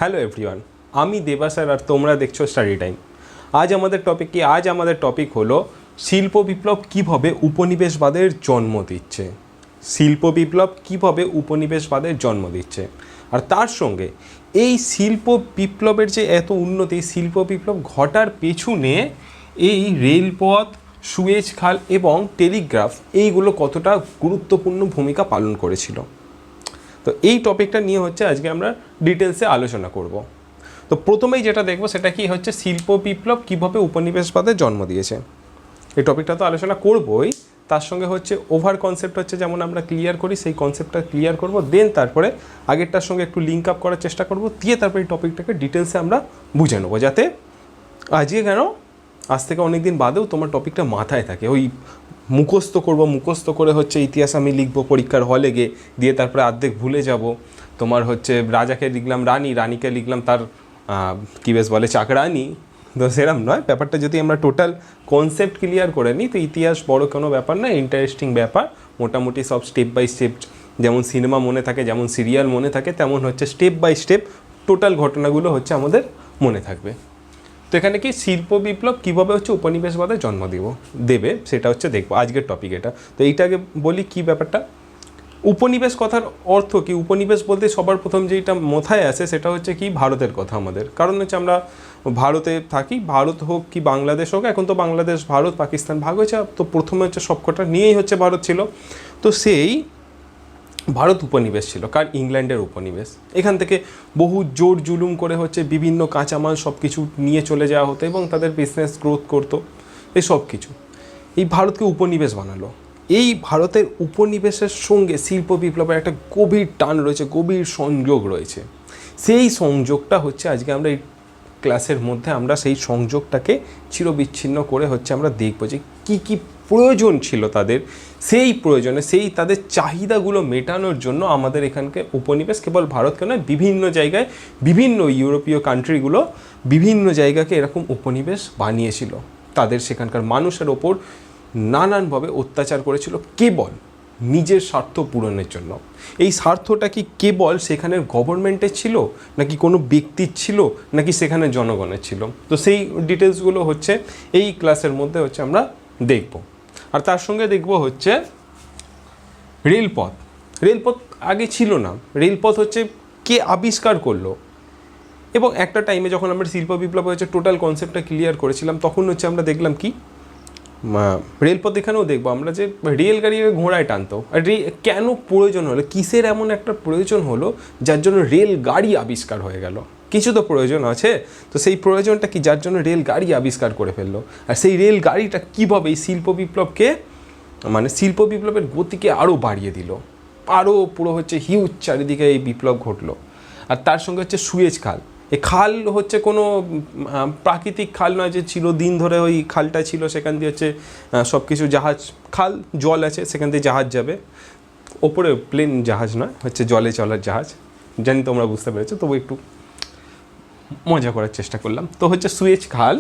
Hello everyone, আমি দেবা sir আর তোমরা দেখছো স্টাডি টাইম। আজ আমাদের টপিক কি? আজ আমাদের টপিক হলো শিল্প বিপ্লব কীভাবে উপনিবেশবাদের জন্ম দিচ্ছে। শিল্প বিপ্লব কীভাবে উপনিবেশবাদের জন্ম দিচ্ছে, আর তার সঙ্গে এই শিল্প বিপ্লবের যে এত উন্নতি, শিল্প বিপ্লব ঘটার পেছনে এই রেলপথ, সুয়েজ খাল এবং টেলিগ্রাফ এইগুলো কতটা গুরুত্বপূর্ণ ভূমিকা পালন করেছিল। তো এই টপিকটা নিয়ে হচ্ছে আজকে আমরা ডিটেলসে আলোচনা করব। তো প্রথমেই যেটা দেখব সেটা কি হচ্ছে শিল্প বিপ্লব কীভাবে উপনিবেশবাদের জন্ম দিয়েছে। এই টপিকটা তো আলোচনা করবই, তার সঙ্গে হচ্ছে ওভার কনসেপ্ট হচ্ছে যেমন আমরা ক্লিয়ার করি সেই কনসেপ্টটা ক্লিয়ার করব, দেন তারপরে আগেরটার সঙ্গে একটু লিঙ্ক আপ করার চেষ্টা করব, দিয়ে তারপরে এই টপিকটাকে ডিটেলসে আমরা বুঝে নেবো, যাতে আজকে কেন আজ থেকে অনেক দিন বাদেও তোমার টপিকটা মাথায় থাকে। ওই মুখস্থ করে হচ্ছে ইতিহাস আমি লিখবো পরীক্ষার হলে গিয়ে, দিয়ে তারপরে অর্ধেক ভুলে যাব। তোমার হচ্ছে রাজাকে লিখলাম রানী, রানীকে লিখলাম তার কী বেশ বলে চাকরানি। তো সেরকম নয়, ব্যাপারটা যদি আমরা টোটাল কনসেপ্ট ক্লিয়ার করে নিই তো ইতিহাস বড় কোনো ব্যাপার না, ইন্টারেস্টিং ব্যাপার। মোটামুটি সব স্টেপ বাই স্টেপ, যেমন সিনেমা মনে থাকে, যেমন সিরিয়াল মনে থাকে, তেমন হচ্ছে স্টেপ বাই স্টেপ টোটাল ঘটনাগুলো হচ্ছে আমাদের মনে থাকবে। তো এখানে কি শিল্প বিপ্লব কীভাবে হচ্ছে উপনিবেশবাদের জন্ম দেবে সেটা হচ্ছে দেখবো আজকের টপিক এটা। তো এইটাকে বলি কি ব্যাপারটা, উপনিবেশ কথার অর্থ কি? উপনিবেশ বলতে সবার প্রথম যেটা মাথায় আসে সেটা হচ্ছে কি ভারতের কথা আমাদের, কারণ হচ্ছে আমরা ভারতে থাকি। ভারত হোক কি বাংলাদেশ হোক, এখন তো বাংলাদেশ ভারত পাকিস্তান ভাগ হয়েছে, তো প্রথমে হচ্ছে সবকটা নিয়েই হচ্ছে ভারত ছিল। তো সেই ভারত উপনিবেশ ছিল কার? ইংল্যান্ডের উপনিবেশ। এখান থেকে বহু জোর জুলুম করে হচ্ছে বিভিন্ন কাঁচামাল সব কিছু নিয়ে চলে যাওয়া হতো এবং তাদের বিজনেস গ্রোথ করতো, এই সব কিছু। এই ভারতকে উপনিবেশ বানালো। এই ভারতের উপনিবেশের সঙ্গে শিল্প বিপ্লবের একটা গভীর টান রয়েছে, গভীর সংযোগ রয়েছে। সেই সংযোগটা হচ্ছে আজকে আমরা এই ক্লাসের মধ্যে আমরা সেই সংযোগটাকে চিরবিচ্ছিন্ন করে হচ্ছে আমরা দেখবো যে কী কী প্রয়োজন ছিল তাদের, সেই প্রয়োজনে সেই তাদের চাহিদাগুলো মেটানোর জন্য আমাদের এখানকে উপনিবেশ, কেবল ভারতকে নয় বিভিন্ন জায়গায়, বিভিন্ন ইউরোপীয় কান্ট্রিগুলো বিভিন্ন জায়গাকে এরকম উপনিবেশ বানিয়েছিল। তাদের সেখানকার মানুষের ওপর নানানভাবে অত্যাচার করেছিল কেবল নিজের স্বার্থ পূরণের জন্য। এই স্বার্থটা কি কেবল সেখানের গভর্নমেন্টের ছিল, নাকি কোনো ব্যক্তির ছিল, নাকি সেখানে জনগণের ছিল? তো সেই ডিটেলসগুলো হচ্ছে এই ক্লাসের মধ্যে হচ্ছে আমরা দেখব। আর তার সঙ্গে দেখব হচ্ছে রেলপথ। রেলপথ আগে ছিল না, রেলপথ হচ্ছে কে আবিষ্কার করলো। এবং একটা টাইমে যখন আমরা শিল্প বিপ্লব হচ্ছে টোটাল কনসেপ্টটা ক্লিয়ার করেছিলাম, তখন হচ্ছে আমরা দেখলাম কি রেলপথ। এখানেও দেখবো আমরা যে রেলগাড়ি ঘোড়ায় টানতো। আর কেন প্রয়োজন হলো, কিসের এমন একটা প্রয়োজন হলো যার জন্য রেলগাড়ি আবিষ্কার হয়ে গেল? কিছু তো প্রয়োজন আছে, তো সেই প্রয়োজনটা কি যার জন্য রেলগাড়ি আবিষ্কার করে ফেললো। আর সেই রেলগাড়িটা কীভাবে এই শিল্প বিপ্লবকে, মানে শিল্প বিপ্লবের গতিকে আরও বাড়িয়ে দিল, আরও পুরো হচ্ছে হিউজ চারিদিকে এই বিপ্লব ঘটলো। আর তার সঙ্গে হচ্ছে সুয়েজ খাল। এই খাল হচ্ছে কোনো প্রাকৃতিক খাল নয় যে চিরদিন ধরে ওই খালটা ছিল, সেখান দিয়ে হচ্ছে সব কিছু জাহাজ, খাল জল আছে সেখান দিয়ে জাহাজ যাবে, ওপরে প্লেন জাহাজ নয়, হচ্ছে জলে চলার জাহাজ। জানি তোমরা বুঝতে পেরেছো, তবু একটু মজা করার চেষ্টা করলাম। তো হচ্ছে সুয়েজ খাল,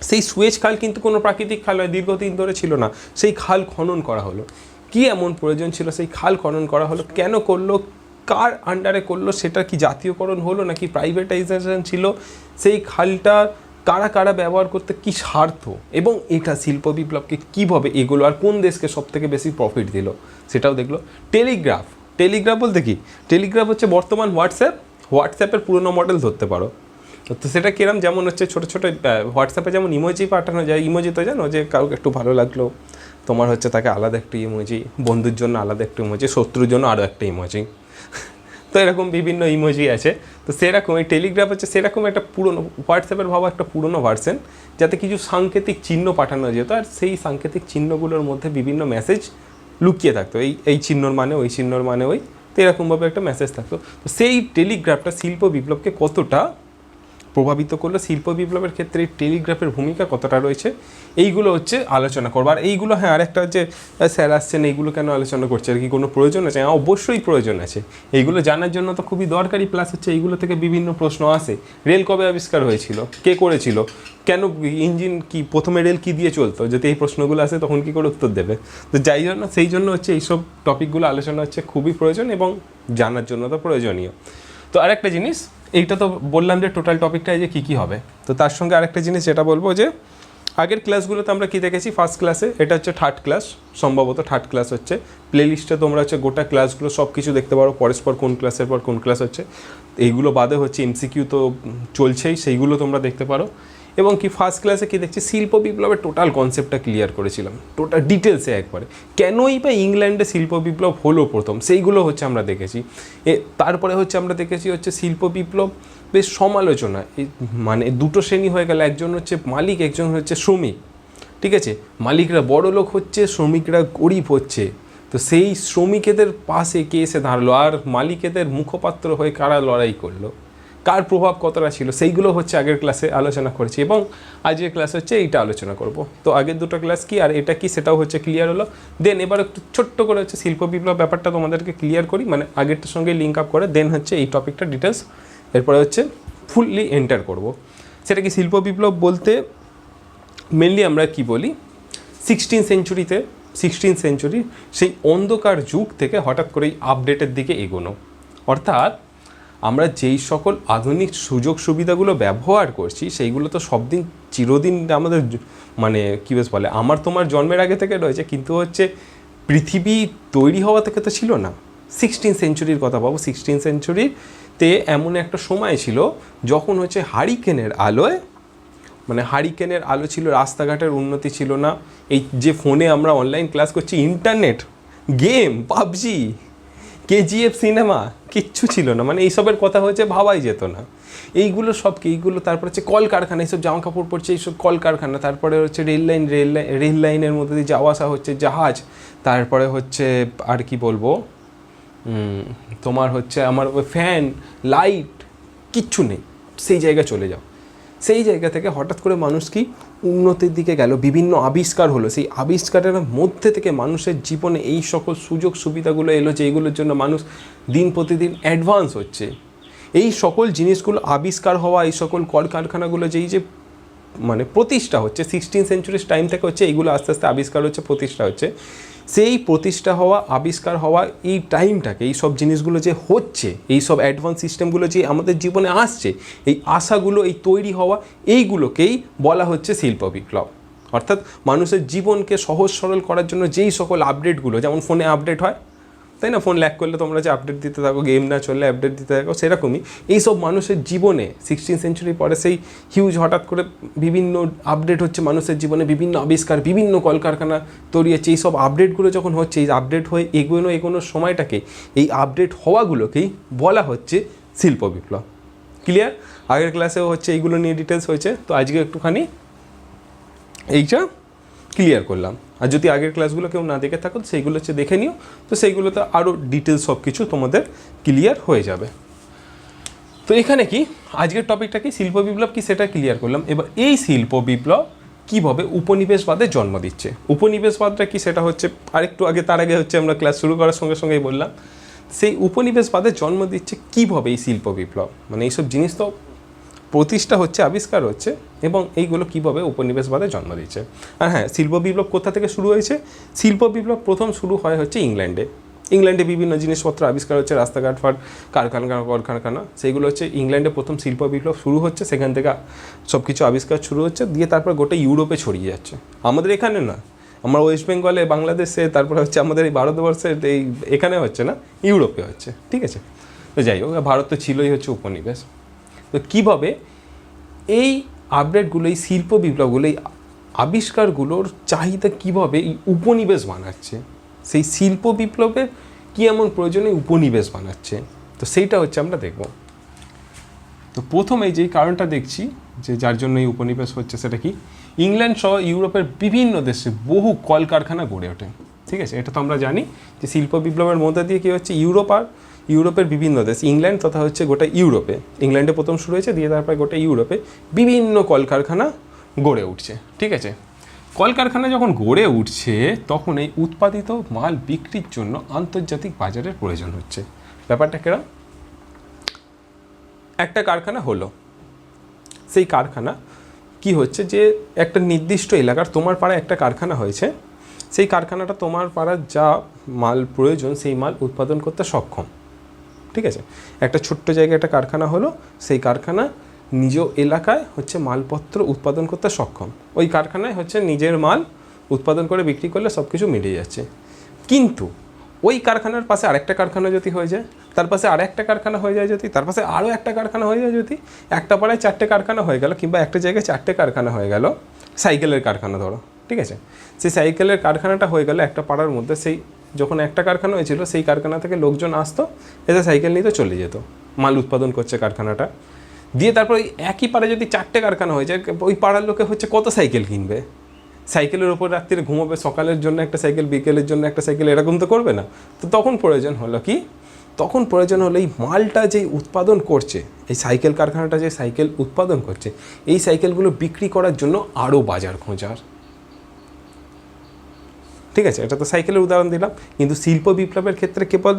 সেই সুয়েজ খাল কিন্তু কোনো প্রাকৃতিক খাল নয়, দীর্ঘদিন ধরে ছিল না। সেই খাল খনন করা হলো। কি এমন প্রয়োজন ছিল সেই খাল খনন করা হলো? কেন করলো, কার আন্ডারে করলো, সেটা কি জাতীয়করণ হলো নাকি প্রাইভেটাইজেশন ছিল? সেই খালটা কারা কারা ব্যবহার করতে, কি স্বার্থ, এবং এটা শিল্প বিপ্লবকে কীভাবে এগুলো আর কোন দেশকে সবথেকে বেশি প্রফিট দিল সেটাও দেখলো। টেলিগ্রাফ, টেলিগ্রাফ বলতে কি? টেলিগ্রাফ হচ্ছে বর্তমান হোয়াটসঅ্যাপের পুরনো মডেল ধরতে পারো। তো সেটা কিরম, যেমন হচ্ছে ছোটো ছোটো হোয়াটসঅ্যাপে যেমন ইমোজি পাঠানো যায়, ইমোজি তো জানো যে কাউকে একটু ভালো লাগলো তোমার হচ্ছে তাকে আলাদা একটা ইমোজি, বন্ধুর জন্য আলাদা একটা ইমোজি, শত্রুর জন্য আরও একটা ইমোজি। তো এরকম বিভিন্ন ইমোজি আছে। তো সেরকম এই টেলিগ্রাফ হচ্ছে সেরকম একটা পুরনো হোয়াটসঅ্যাপের ভাবা একটা পুরনো ভার্সন, যাতে কিছু সাংকেতিক চিহ্ন পাঠানো যেত, আর সেই সাংকেতিক চিহ্নগুলোর মধ্যে বিভিন্ন মেসেজ লুকিয়ে থাকতো। এই চিহ্নর মানে ওই, চিহ্নর মানে ওই, তো এরকমভাবে একটা মেসেজ থাকতো। তো সেই টেলিগ্রাফটা শিল্প বিপ্লবকে কতটা প্রভাবিত করলো, শিল্প বিপ্লবের ক্ষেত্রে টেলিগ্রাফের ভূমিকা কতটা রয়েছে, এইগুলো হচ্ছে আলোচনা করবো। আর এইগুলো, হ্যাঁ আরেকটা হচ্ছে স্যার আসছেন এইগুলো কেন আলোচনা করছে, আর কি কোনো প্রয়োজন আছে? হ্যাঁ অবশ্যই প্রয়োজন আছে, এইগুলো জানার জন্য তো খুবই দরকারি। প্লাস হচ্ছে এইগুলো থেকে বিভিন্ন প্রশ্ন আসে। রেল কবে আবিষ্কার হয়েছিল, কে করেছিল, কেন ইঞ্জিন কি, প্রথমে রেল কী দিয়ে চলতো, যদি এই প্রশ্নগুলো আসে তখন কী করে উত্তর দেবে? তো যাই জন্য সেই জন্য হচ্ছে এইসব টপিকগুলো আলোচনা হচ্ছে খুবই প্রয়োজন এবং জানার জন্য তো প্রয়োজনীয়। তো আরেকটা জিনিস, এইটা তো বললাম যে টোটাল টপিকটা যে কী কী হবে। তো তার সঙ্গে আরেকটা জিনিস যেটা বলবো যে আগের ক্লাসগুলোতে আমরা কী দেখেছি, ফার্স্ট ক্লাসে এটা হচ্ছে থার্ড ক্লাস, সম্ভবত থার্ড ক্লাস হচ্ছে। প্লেলিস্টে তোমরা হচ্ছে গোটা ক্লাসগুলো সব কিছু দেখতে পারো, পরস্পর কোন ক্লাসের পর কোন ক্লাস হচ্ছে। এইগুলো বাদে হচ্ছে এমসিকিউ তো চলছেই, সেইগুলো তোমরা দেখতে পারো। এবং কি ফার্স্ট ক্লাসে কী দেখছি, শিল্প বিপ্লবের টোটাল কনসেপ্টটা ক্লিয়ার করেছিলাম, টোটাল ডিটেলসে একবারে। কেনই বা ইংল্যান্ডে শিল্প বিপ্লব হলো প্রথম, সেইগুলো হচ্ছে আমরা দেখেছি। তারপরে হচ্ছে আমরা দেখেছি হচ্ছে শিল্প বিপ্লব বেশ সমালোচনা, মানে দুটো শ্রেণী হয়ে গেল, একজন হচ্ছে মালিক, একজন হচ্ছে শ্রমিক। ঠিক আছে, মালিকরা বড় লোক হচ্ছে, শ্রমিকরা গরিব হচ্ছে। তো সেই শ্রমিকেদের পাশে কে এসে দাঁড়ালো, আর মালিকেদের মুখপাত্র হয়ে কারা লড়াই করলো, কার প্রভাব কতটা ছিল, সেইগুলো হচ্ছে আগের ক্লাসে আলোচনা করেছি। এবং আজকের ক্লাস হচ্ছে এইটা আলোচনা করব। তো আগের দুটো ক্লাস কি আর এটা কি সেটাও হচ্ছে ক্লিয়ার হলো। দেন এবার একটু ছোট্ট করে হচ্ছে শিল্প বিপ্লব ব্যাপারটা তোমাদেরকে ক্লিয়ার করি, মানে আগেরটার সঙ্গে লিঙ্ক আপ করে দেন হচ্ছে এই টপিকটা ডিটেলস এরপরে হচ্ছে ফুললি এন্টার করব। সেটা কি শিল্প বিপ্লব বলতে মেনলি আমরা কি বলি, 16 সেঞ্চুরি সেই অন্ধকার যুগ থেকে হঠাৎ করেই আপডেটের দিকে এগোনো। অর্থাৎ আমরা যেই সকল আধুনিক সুযোগ সুবিধাগুলো ব্যবহার করছি সেইগুলো তো সব দিন চিরদিন আমাদের মানে কী বেশ বলে আমার তোমার জন্মের আগে থেকে রয়েছে, কিন্তু হচ্ছে পৃথিবী তৈরি হওয়া থেকে তো ছিল না। 16 সেঞ্চুরির কথা ভাবো, 16 সেঞ্চুরিতে এমন একটা সময় ছিল যখন হচ্ছে হারিকেনের আলোয়, মানে হারিকেনের আলো ছিল, রাস্তাঘাটের উন্নতি ছিল না, এই যে ফোনে আমরা অনলাইন ক্লাস করছি, internet, game, PUBG, KGF cinema কিচ্ছু ছিল না, মানে এইসবের কথা হচ্ছে ভাবাই যেত না। এইগুলো তারপর হচ্ছে কলকারখানা, এইসব জামা কাপড় পড়ছে এইসব কলকারখানা, তারপরে হচ্ছে রেল লাইনের মধ্যে দিয়ে যাওয়া আসা হচ্ছে জাহাজ, তারপরে হচ্ছে আর কি বলবো তোমার হচ্ছে আমার ফ্যান লাইট কিচ্ছু নেই, সেই জায়গায় চলে যাও। সেই জায়গা থেকে হঠাৎ করে মানুষ কি উন্নতির দিকে গেল, বিভিন্ন আবিষ্কার হলো, সেই আবিষ্কারের মধ্যে থেকে মানুষের জীবনে এই সকল সুযোগ সুবিধাগুলো এলো যেইগুলোর জন্য মানুষ দিন প্রতিদিন অ্যাডভান্স হচ্ছে। এই সকল জিনিসগুলো আবিষ্কার হওয়া, এই সকল কলকারখানাগুলো যেই যে মানে প্রতিষ্ঠা হচ্ছে 16 সেঞ্চুরির টাইম থেকে হচ্ছে, এইগুলো আস্তে আস্তে আবিষ্কার হচ্ছে, প্রতিষ্ঠা হচ্ছে। সেই প্রতিষ্ঠা হওয়া, আবিষ্কার হওয়া এই টাইমটাকে, এই সব জিনিসগুলো যে হচ্ছে, এই সব অ্যাডভান্স সিস্টেমগুলো যে আমাদের জীবনে আসছে, এই আশাগুলো, এই তৈরি হওয়া, এইগুলোকেই বলা হচ্ছে শিল্প বিপ্লব। অর্থাৎ মানুষের জীবনকে সহজ সরল করার জন্য যেই সকল আপডেটগুলো, যেমন ফোনে আপডেট হয় তাই না, ফোন ল্যাক করলে তোমরা যে আপডেট দিতে থাকো, গেম না চললে আপডেট দিতে থাকো, সেরকমই এইসব মানুষের জীবনে 16 সেঞ্চুরি পরে সেই হিউজ হঠাৎ করে বিভিন্ন আপডেট হচ্ছে মানুষের জীবনে, বিভিন্ন আবিষ্কার, বিভিন্ন কলকারখানা তৈরি হচ্ছে। এইসব আপডেটগুলো যখন হচ্ছে, এই আপডেট হয়ে এগোনোর সময়টাকে, এই আপডেট হওয়াগুলোকেই বলা হচ্ছে শিল্প বিপ্লব। ক্লিয়ার? আগের ক্লাসেও হচ্ছে এইগুলো নিয়ে ডিটেলস হয়েছে, তো আজকে একটুখানি এইটা ক্লিয়ার করলাম। আর যদি আগের ক্লাসগুলো কেউ না দেখে থাকো সেইগুলো হচ্ছে দেখে নিও, তো সেইগুলোতে আরও ডিটেলস সব কিছু তোমাদের ক্লিয়ার হয়ে যাবে। তো এখানে কি আজকের টপিকটা কি, শিল্প বিপ্লব কি সেটা ক্লিয়ার করলাম। এবার এই শিল্প বিপ্লব কীভাবে উপনিবেশবাদের জন্ম দিচ্ছে, উপনিবেশবাদটা কি সেটা হচ্ছে আরেকটু আগে, তার আগে হচ্ছে আমরা ক্লাস শুরু করার সঙ্গে সঙ্গেই বললাম, সেই উপনিবেশবাদের জন্ম দিচ্ছে কীভাবে এই শিল্প বিপ্লব, মানে এইসব জিনিস তো প্রতিষ্ঠা হচ্ছে, আবিষ্কার হচ্ছে, এবং এইগুলো কীভাবে উপনিবেশবাদে জন্ম দিচ্ছে। আর হ্যাঁ, শিল্প বিপ্লব কোথা থেকে শুরু হয়েছে, শিল্প বিপ্লব প্রথম শুরু হয় হচ্ছে ইংল্যান্ডে বিভিন্ন জিনিসপত্র আবিষ্কার হচ্ছে, রাস্তাঘাট ফাট, কলকারখানা, সেইগুলো হচ্ছে ইংল্যান্ডে প্রথম শিল্প বিপ্লব শুরু হচ্ছে, সেখান থেকে সব কিছু আবিষ্কার শুরু হচ্ছে, দিয়ে তারপর গোটা ইউরোপে ছড়িয়ে যাচ্ছে। আমাদের এখানে না, আমরা ওয়েস্ট বেঙ্গলে, বাংলাদেশে, তারপরে হচ্ছে আমাদের এই ভারতবর্ষের এই এখানে হচ্ছে না, ইউরোপে হচ্ছে। ঠিক আছে, তো যাই হোক, ভারত তো ছিলই হচ্ছে উপনিবেশ। তো কীভাবে এই আপডেটগুলো, এই শিল্প বিপ্লবগুলো, এই আবিষ্কারগুলোর চাহিদা কীভাবে এই উপনিবেশ বানাচ্ছে, সেই শিল্প বিপ্লবের কী এমন প্রয়োজনে উপনিবেশ বানাচ্ছে, তো সেইটা হচ্ছে আমরা দেখব। তো প্রথমেই যেই কারণটা দেখছি যে যার জন্য এই উপনিবেশ হচ্ছে, সেটা কি, ইংল্যান্ড সহ ইউরোপের বিভিন্ন দেশে বহু কলকারখানা গড়ে ওঠে। ঠিক আছে, এটা তো আমরা জানি যে শিল্প বিপ্লবের মধ্যে দিয়ে কী হচ্ছে, ইউরোপের বিভিন্ন দেশ, ইংল্যান্ড তথা হচ্ছে গোটা ইউরোপে, ইংল্যান্ডে প্রথম শুরু হয়েছে, দিয়ে তারপরে গোটা ইউরোপে বিভিন্ন কলকারখানা গড়ে উঠছে। ঠিক আছে, কলকারখানা যখন গড়ে উঠছে তখন এই উৎপাদিত মাল বিক্রির জন্য আন্তর্জাতিক বাজারের প্রয়োজন হচ্ছে। ব্যাপারটা কেরম, একটা কারখানা হলো, সেই কারখানা কি হচ্ছে যে একটা নির্দিষ্ট এলাকার, তোমার পাড়ায় একটা কারখানা হয়েছে, সেই কারখানাটা তোমার পাড়ার যা মাল প্রয়োজন সেই মাল উৎপাদন করতে সক্ষম। ঠিক আছে, একটা ছোট্ট জায়গায় একটা কারখানা হলো, সেই কারখানা নিজ এলাকায় হচ্ছে মালপত্র উৎপাদন করতে সক্ষম, ওই কারখানায় হচ্ছে নিজের মাল উৎপাদন করে বিক্রি করলে সব কিছু মিটে যাচ্ছে। কিন্তু ওই কারখানার পাশে আরেকটা কারখানা যদি হয়ে যায়, তার পাশে আরেকটা কারখানা হয়ে যায় যদি, তার পাশে আরও একটা কারখানা হয়ে যায় যদি, একটা পাড়ায় 4টে কারখানা হয়ে গেল, কিংবা একটা জায়গায় 4টে কারখানা হয়ে গেল, সাইকেলের কারখানা ধরো, ঠিক আছে, সেই সাইকেলের কারখানাটা হয়ে গেল একটা পাড়ার মধ্যে। সেই যখন একটা কারখানা হয়েছিল, সেই কারখানা থেকে লোকজন আসতো, এতে সাইকেল নিয়ে তো চলে যেত, মাল উৎপাদন করছে কারখানাটা দিয়ে। তারপর ওই একই পাড়ায় যদি 4টে কারখানা হয়ে যায়, ওই পাড়ার লোকে হচ্ছে কত সাইকেল কিনবে? সাইকেলের ওপর রাত্রিরে ঘুমাবে, সকালের জন্য একটা সাইকেল, বিকেলের জন্য একটা সাইকেল, এরকম তো করবে না। তো তখন প্রয়োজন হলো কি, তখন প্রয়োজন হলো এই মালটা যেই উৎপাদন করছে, এই সাইকেল কারখানাটা যে সাইকেল উৎপাদন করছে, এই সাইকেলগুলো বিক্রি করার জন্য আরও বাজার খোঁজার। ঠিক আছে, এটা তো সাইকেলের উদাহরণ দিলাম, কিন্তু শিল্প বিপ্লবের ক্ষেত্রে কেবল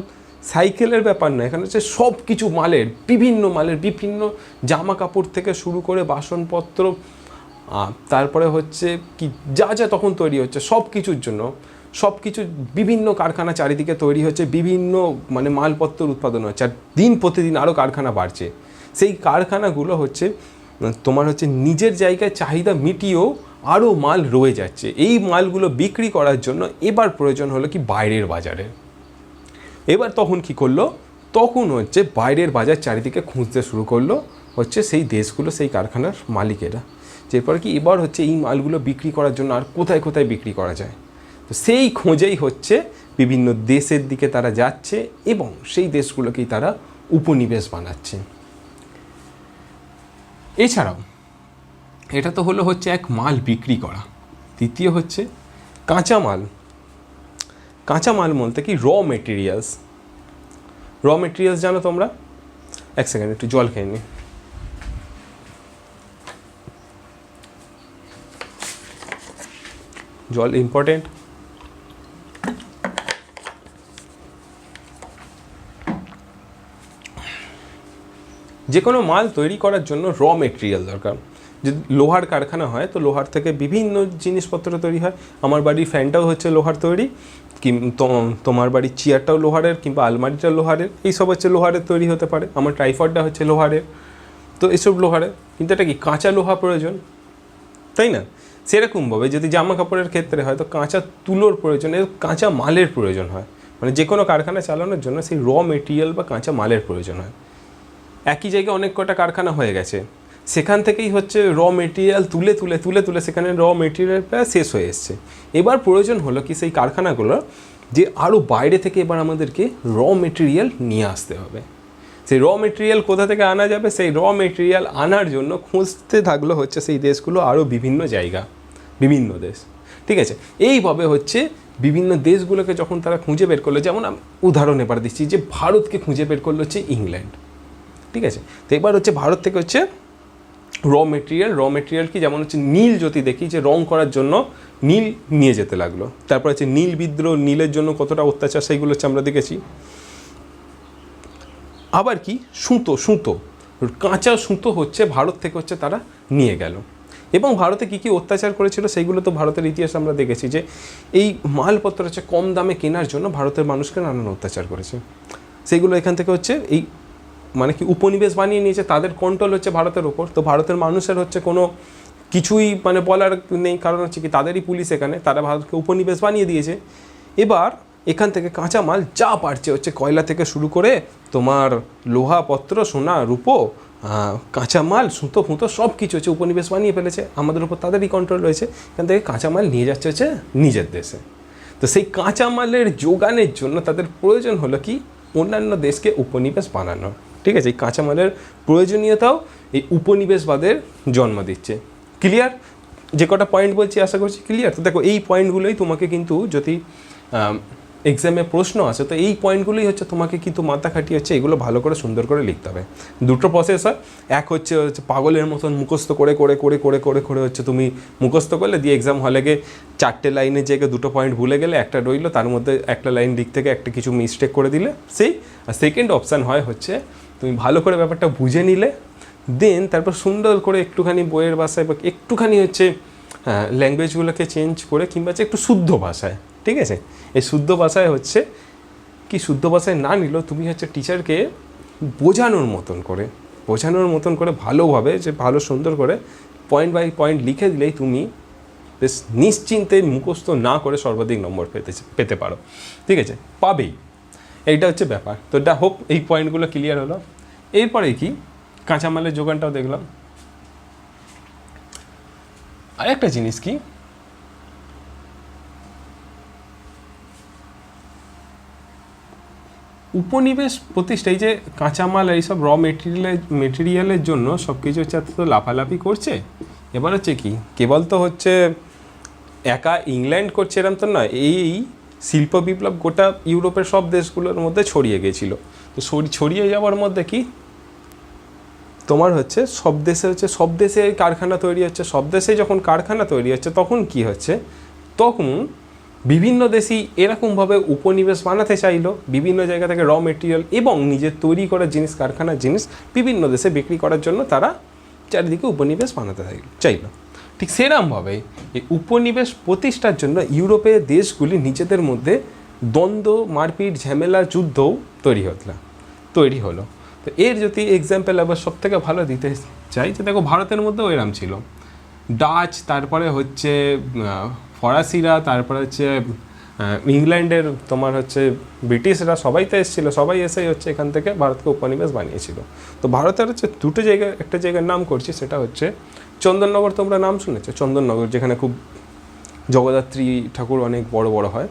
সাইকেলের ব্যাপার নয়, এখানে হচ্ছে সব কিছু মালের, বিভিন্ন জামা কাপড় থেকে শুরু করে বাসনপত্র, তারপরে হচ্ছে কি যা যা তখন তৈরি হচ্ছে সব কিছুর জন্য, সব কিছু বিভিন্ন কারখানা চারিদিকে তৈরি হচ্ছে, বিভিন্ন মানে মালপত্র উৎপাদন হচ্ছে, আর দিন প্রতিদিন আরও কারখানা বাড়ছে। সেই কারখানাগুলো হচ্ছে তোমার হচ্ছে নিজের জায়গায় চাহিদা মিটিয়েও আরও মাল রয়ে যাচ্ছে। এই মালগুলো বিক্রি করার জন্য এবার প্রয়োজন হলো কি বাইরের বাজারে। এবার তখন কি করলো, তখন হচ্ছে বাইরের বাজার চারিদিকে খুঁজতে শুরু করলো হচ্ছে সেই দেশগুলো, সেই কারখানার মালিকেরা। এরপর কি এবার হচ্ছে এই মালগুলো বিক্রি করার জন্য আর কোথায় কোথায় বিক্রি করা যায়, তো সেই খোঁজেই হচ্ছে বিভিন্ন দেশের দিকে তারা যাচ্ছে এবং সেই দেশগুলোকেই তারা উপনিবেশ বানাচ্ছে। এছাড়াও এটা তো হলো হচ্ছে এক মাল বিক্রি করা। দ্বিতীয় হচ্ছে কাঁচামাল। কাঁচামাল বলতে কি র মেটেরিয়ালস জানো তোমরা? এক সেকেন্ড একটু জল খেয়ে নি। জল ইম্পর্টেন্ট। যে কোনো মাল তৈরি করার জন্য র মেটেরিয়াল দরকার। যদি লোহার কারখানা হয় তো লোহার থেকে বিভিন্ন জিনিসপত্র তৈরি হয়। আমার বাড়ির ফ্যানটাও হচ্ছে লোহার তৈরি, তোমার বাড়ির চেয়ারটাও লোহারের, কিংবা আলমারিটা লোহারের, এইসব হচ্ছে লোহারের তৈরি হতে পারে। আমার ট্রাইপডটা হচ্ছে লোহারের, তো এসব লোহারের। কিন্তু এটা কি কাঁচা লোহা প্রয়োজন, তাই না? সেরকমভাবে যদি জামা কাপড়ের ক্ষেত্রে হয় তো কাঁচা তুলোর প্রয়োজন, কাঁচা মালের প্রয়োজন হয়। মানে যে কোনো কারখানা চালানোর জন্য সেই র মেটেরিয়াল বা কাঁচা মালের প্রয়োজন হয়। একই জায়গায় অনেক কটা কারখানা হয়ে গেছে, সেখান থেকেই হচ্ছে র মেটেরিয়াল তুলে তুলে তুলে তুলে সেখানে র মেটেরিয়ালটা শেষ হয়ে এসছে। এবার প্রয়োজন হলো কি সেই কারখানাগুলো যে আরও বাইরে থেকে এবার আমাদেরকে র মেটেরিয়াল নিয়ে আসতে হবে। সেই র মেটেরিয়াল কোথা থেকে আনা যাবে, সেই র মেটেরিয়াল আনার জন্য খুঁজতে থাকলো হচ্ছে সেই দেশগুলো আরও বিভিন্ন জায়গা, বিভিন্ন দেশ। ঠিক আছে, এইভাবে হচ্ছে বিভিন্ন দেশগুলোকে যখন তারা খুঁজে বের করলো, যেমন উদাহরণ এবার দিচ্ছি যে ভারতকে খুঁজে বের করলো হচ্ছে ইংল্যান্ড। ঠিক আছে, তো এবার হচ্ছে ভারত থেকে হচ্ছে র মেটেরিয়াল কি, যেমন হচ্ছে নীল, যদি দেখি যে রং করার জন্য নীল নিয়ে যেতে লাগলো। তারপর হচ্ছে নীল বিদ্রোহ, নীলের জন্য কতটা অত্যাচার, সেইগুলো হচ্ছে আমরা দেখেছি। আবার কি সুতো, কাঁচা সুতো হচ্ছে ভারত থেকে হচ্ছে তারা নিয়ে গেল, এবং ভারতে কী কী অত্যাচার করেছিল সেইগুলো তো ভারতের ইতিহাস আমরা দেখেছি, যে এই মালপত্র হচ্ছে কম দামে কেনার জন্য ভারতের মানুষকে নানান অত্যাচার করেছে। সেইগুলো এখান থেকে হচ্ছে এই মানে কি উপনিবেশ বানিয়ে নিয়েছে, তাদের কন্ট্রোল হচ্ছে ভারতের ওপর। তো ভারতের মানুষের হচ্ছে কোনো কিছুই মানে বলার নেই, কারণ হচ্ছে কি তাদেরই পুলিশ এখানে, তারা ভারতকে উপনিবেশ বানিয়ে দিয়েছে। এবার এখান থেকে কাঁচা মাল যা পারছে হচ্ছে কয়লা থেকে শুরু করে তোমার লোহাপত্র, সোনা, রূপো, কাঁচা মাল, সুতো ফুতো সব কিছু হচ্ছে উপনিবেশ বানিয়ে ফেলেছে, আমাদের উপর তাদেরই কন্ট্রোল রয়েছে। এখান থেকে কাঁচা মাল নিয়ে যাচ্ছে হচ্ছে নিজের দেশে। তো সেই কাঁচা মালের যোগানের জন্য তাদের প্রয়োজন হলো কি অন্যান্য দেশকে উপনিবেশ বানানো। ঠিক আছে, এই কাঁচামালের প্রয়োজনীয়তাও এই উপনিবেশবাদের জন্ম দিচ্ছে। ক্লিয়ার? যে কটা পয়েন্ট বলছি আশা করছি ক্লিয়ার। তো দেখো এই পয়েন্টগুলোই তোমাকে কিন্তু যদি এক্সামে প্রশ্ন আসে তো এই পয়েন্টগুলোই হচ্ছে তোমাকে কিন্তু মাথা খাটিয়ে হচ্ছে এগুলো ভালো করে সুন্দর করে লিখতে হবে। দুটো প্রসেস হয়, এক হচ্ছে পাগলের মতন মুখস্থ করে করে করে করে করে করে হচ্ছে তুমি মুখস্থ করলে, দিয়ে এক্সাম হলে গিয়ে 4টে লাইনের জায়গায় 2টো পয়েন্ট ভুলে গেলে, একটা রইলো, তার মধ্যে একটা লাইন দিক থেকে একটা কিছু মিস্টেক করে দিলে সেই। আর সেকেন্ড অপশান হয় হচ্ছে তুমি ভালো করে ব্যাপারটা বুঝে নিলে, দেন তারপর সুন্দর করে একটুখানি বইয়ের ভাষায় বা একটুখানি হচ্ছে ল্যাঙ্গুয়েজগুলোকে চেঞ্জ করে, কিংবা হচ্ছে একটু শুদ্ধ ভাষায়, ঠিক আছে, এই শুদ্ধ ভাষায় হচ্ছে কি শুদ্ধ ভাষায় না নিলেও তুমি হচ্ছে টিচারকে বোঝানোর মতন করে ভালোভাবে, যে ভালো সুন্দর করে পয়েন্ট বাই পয়েন্ট লিখে দিলেই তুমি বেশ নিশ্চিন্তে মুখস্থ না করে সর্বাধিক নম্বর পেতে পারো। ঠিক আছে, পাবেই, এইটা হচ্ছে ব্যাপার। তো এটা হোপ এই পয়েন্টগুলো ক্লিয়ার হলো। এরপরে কি কাঁচামালের যোগানটাও দেখলাম। আরেকটা জিনিস কি, উপনিবেশ প্রতিষ্ঠায় যে কাঁচামাল এইসব মেটেরিয়ালের জন্য সব কিছু হচ্ছে তো লাফালাফি করছে। এবার হচ্ছে কি, কেবল তো হচ্ছে একা ইংল্যান্ড করছে এরম তো নয়, এই শিল্প বিপ্লব গোটা ইউরোপের সব দেশগুলোর মধ্যে ছড়িয়ে গেছিলো। তো ছড়িয়ে যাওয়ার মধ্যে কি তোমার হচ্ছে সব দেশে কারখানা তৈরি হচ্ছে। সব দেশে যখন কারখানা তৈরি হচ্ছে তখন কি হচ্ছে, তখন বিভিন্ন দেশই এরকমভাবে উপনিবেশ বানাতে চাইলো, বিভিন্ন জায়গা থেকে র মেটেরিয়াল এবং নিজের তৈরি করা জিনিস, কারখানার জিনিস বিভিন্ন দেশে বিক্রি করার জন্য তারা চারিদিকে উপনিবেশ বানাতে চাইলো। ঠিক সেরকমভাবে এই উপনিবেশ প্রতিষ্ঠার জন্য ইউরোপের দেশগুলি নিজেদের মধ্যে দ্বন্দ্ব, মারপিট, ঝামেলা, যুদ্ধও তৈরি হলো। তো এর যদি এক্সাম্পল আবার সব থেকে ভালো দিতে চাই, যে দেখো ভারতের মধ্যেও এরম ছিল, ডাচ, তারপরে হচ্ছে ফরাসিরা, তারপরে হচ্ছে ইংল্যান্ডের তোমার হচ্ছে ব্রিটিশরা, সবাই তো এসেছিলো, সবাই এসেই হচ্ছে এখান থেকে ভারতকে উপনিবেশ বানিয়েছিল। তো ভারতের হচ্ছে দুটো জায়গায়, একটা জায়গার নাম করছি, সেটা হচ্ছে চন্দননগর। তোমরা নাম শুনেছো চন্দননগর, যেখানে খুব জগদ্ধাত্রী ঠাকুর অনেক বড় বড় হয়।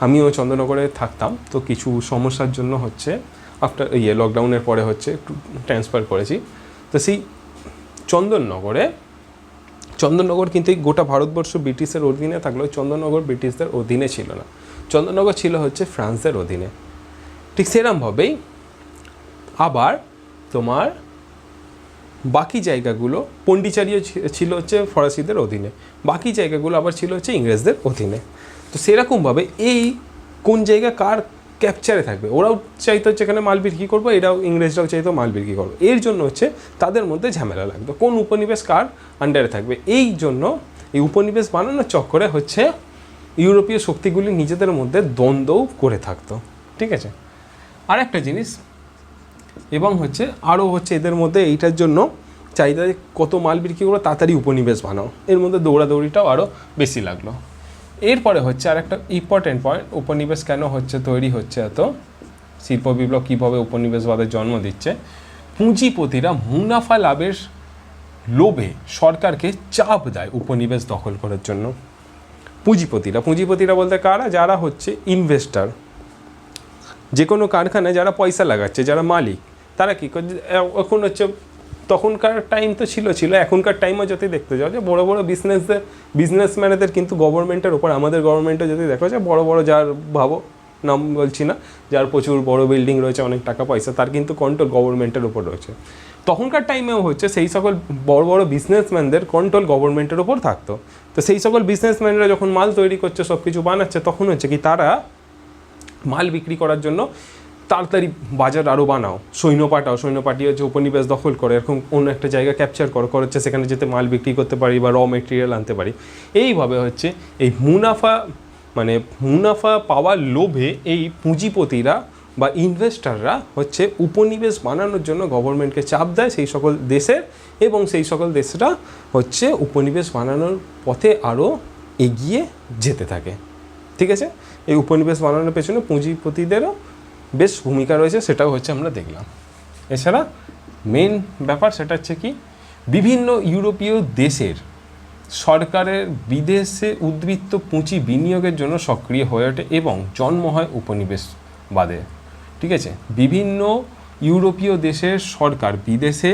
আমিও চন্দননগরে থাকতাম, তো কিছু সমস্যার জন্য হচ্ছে লকডাউনের পরে হচ্ছে একটু ট্রান্সফার করেছি। তো সেই চন্দননগর কিন্তু এই গোটা ভারতবর্ষ ব্রিটিশের অধীনে থাকলেও চন্দননগর ব্রিটিশদের অধীনে ছিল না, চন্দননগর ছিল হচ্ছে ফ্রান্সের অধীনে। ঠিক সেরকমভাবেই আবার তোমার বাকি জায়গাগুলো, পন্ডিচারিও ছিল হচ্ছে ফরাসিদের অধীনে, বাকি জায়গাগুলো আবার ছিল হচ্ছে ইংরেজদের অধীনে। তো সেরকমভাবে এই কোন জায়গা কার ক্যাপচারে থাকবে, ওরাও চাইতো হচ্ছে এখানে মাল বিক্রি করবো, এরাও ইংরেজরাও চাইতো মাল বিক্রি করবো, এর জন্য হচ্ছে তাদের মধ্যে ঝামেলা লাগতো কোন উপনিবেশ কার আন্ডারে থাকবে। এই জন্য এই উপনিবেশ বানানোর চক্করে হচ্ছে ইউরোপীয় শক্তিগুলি নিজেদের মধ্যে দ্বন্দ্বও করে থাকতো। ঠিক আছে, আর একটা জিনিস, এবং হচ্ছে আরও হচ্ছে এদের মধ্যে এইটার জন্য চাহিদা কত মাল বিক্রি করবো, তাড়াতাড়ি উপনিবেশ বানাও, এর মধ্যে দৌড়াদৌড়িটাও আরও বেশি লাগলো। এরপরে হচ্ছে আর একটা ইম্পর্টেন্ট পয়েন্ট, উপনিবেশ কেন হচ্ছে তৈরি হচ্ছে, এত শিল্প বিপ্লব কীভাবে উপনিবেশবাদের জন্ম দিচ্ছে। পুঁজিপতিরা মুনাফা লাভের লোভে সরকারকে চাপ দেয় উপনিবেশ দখল করার জন্য। পুঁজিপতিরা বলতে কারা, যারা হচ্ছে ইনভেস্টার, যে কোনো কারখানায় যারা পয়সা লাগাচ্ছে, যারা মালিক, তারা কী করে, এখন হচ্ছে তখনকার টাইম তো ছিল, এখনকার টাইমও যদি দেখতে যাও যে বড় বড় বিজনেসম্যানেদের কিন্তু গভর্নমেন্টের ওপর, আমাদের গভর্নমেন্টে যদি দেখো যে বড় বড়, যার ভাবো নাম বলছি না, যার প্রচুর বড় বিল্ডিং রয়েছে, অনেক টাকা পয়সা, তার কিন্তু কন্ট্রোল গভর্নমেন্টের ওপর রয়েছে। তখনকার টাইমেও হচ্ছে সেই সকল বড় বড় বিজনেসম্যানদের কন্ট্রোল গভর্নমেন্টের ওপর থাকতো। তো সেই সকল বিজনেসম্যানরা যখন মাল তৈরি করছে, সব কিছু বানাচ্ছে, তখন হচ্ছে কি তারা মাল বিক্রি করার জন্য তাড়াতাড়ি বাজার আরও বানাও, সৈন্য পাঠিয়ে হচ্ছে উপনিবেশ দখল করে, এরকম অন্য একটা জায়গা ক্যাপচার হচ্ছে, সেখানে যেতে মাল বিক্রি করতে পারি বা র মেটেরিয়াল আনতে পারি। এইভাবে হচ্ছে এই মুনাফা পাওয়ার লোভে এই পুঁজিপতিরা বা ইনভেস্টাররা হচ্ছে উপনিবেশ বানানোর জন্য গভর্নমেন্টকে চাপ দেয় সেই সকল দেশের, এবং সেই সকল দেশরা হচ্ছে উপনিবেশ বানানোর পথে আরও এগিয়ে যেতে থাকে। ঠিক আছে, এই উপনিবেশ বানানোর পেছনে পুঁজিপতিদেরও বেশ ভূমিকা রয়েছে, সেটাও হচ্ছে আমরা দেখলাম। এছাড়া মেন ব্যাপার সেটা হচ্ছে কি, বিভিন্ন ইউরোপীয় দেশের সরকারের বিদেশে উদ্বৃত্ত পুঁজি বিনিয়োগের জন্য সক্রিয় হয়ে ওঠে এবং জন্ম হয় উপনিবেশবাদে। ঠিক আছে, বিভিন্ন ইউরোপীয় দেশের সরকার বিদেশে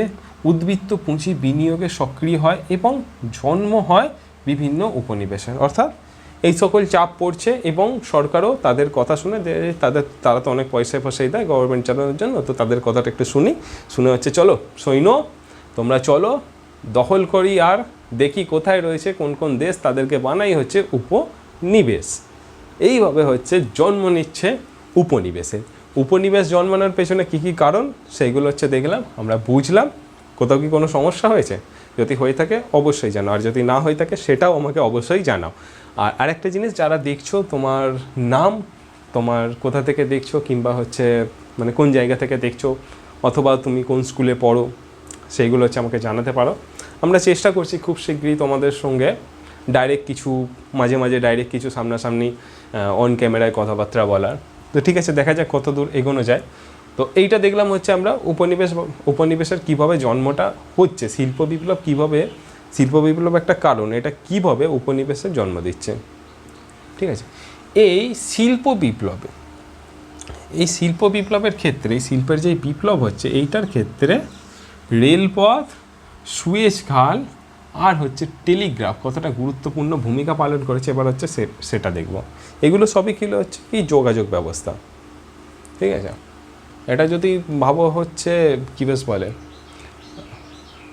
উদ্বৃত্ত পুঁজি বিনিয়োগে সক্রিয় হয় এবং জন্ম হয় বিভিন্ন উপনিবেশের, অর্থাৎ এই সকল চাপ পড়ছে এবং সরকারও তাদের কথা শুনে, তারা তো অনেক পয়সাই দেয় গভর্নমেন্ট চালানোর জন্য, তো তাদের কথাটা একটু শুনে হচ্ছে চলো সৈন্য তোমরা চলো দখল করি, আর দেখি কোথায় রয়েছে কোন কোন দেশ, তাদেরকে বানাই হচ্ছে উপনিবেশ। এইভাবে হচ্ছে জন্ম নিচ্ছে উপনিবেশ জন্মানোর পেছনে কী কী কারণ, সেইগুলো হচ্ছে দেখলাম, আমরা বুঝলাম। কোথাও কি কোনো সমস্যা হয়েছে? যদি হয়ে থাকে অবশ্যই জানাও, আর যদি না হয়ে থাকে সেটাও আমাকে অবশ্যই জানাও। আর আরেকটা জিনিস, যারা দেখছো তোমার নাম তোমার কোথা থেকে দেখছো, কিংবা হচ্ছে মানে কোন জায়গা থেকে দেখছো, অথবা তুমি কোন স্কুলে পড়ো, সেইগুলো হচ্ছে আমাকে জানাতে পারো। আমরা চেষ্টা করছি খুব শীঘ্রই তোমাদের সঙ্গে ডাইরেক্ট কিছু, মাঝে মাঝে ডাইরেক্ট কিছু সামনাসামনি অন ক্যামেরায় কথাবার্তা বলার। তো ঠিক আছে, দেখা যাক কত দূর এগোনো যায়। তো এইটা দেখলাম হচ্ছে আমরা উপনিবেশের কীভাবে জন্মটা হচ্ছে, শিল্প বিপ্লব কীভাবে, শিল্প বিপ্লব একটা কারণ, এটা কীভাবে উপনিবেশের জন্ম দিচ্ছে। ঠিক আছে, এই শিল্প বিপ্লবের ক্ষেত্রে, শিল্পের যে বিপ্লব হচ্ছে এইটার ক্ষেত্রে রেলপথ, সুয়েজ খাল আর হচ্ছে টেলিগ্রাফ কতটা গুরুত্বপূর্ণ ভূমিকা পালন করেছে এবার হচ্ছে সেটা দেখব। এগুলো সবই কিলো হচ্ছে কি যোগাযোগ ব্যবস্থা। ঠিক আছে, এটা যদি ভাবো হচ্ছে কী বেশ বলে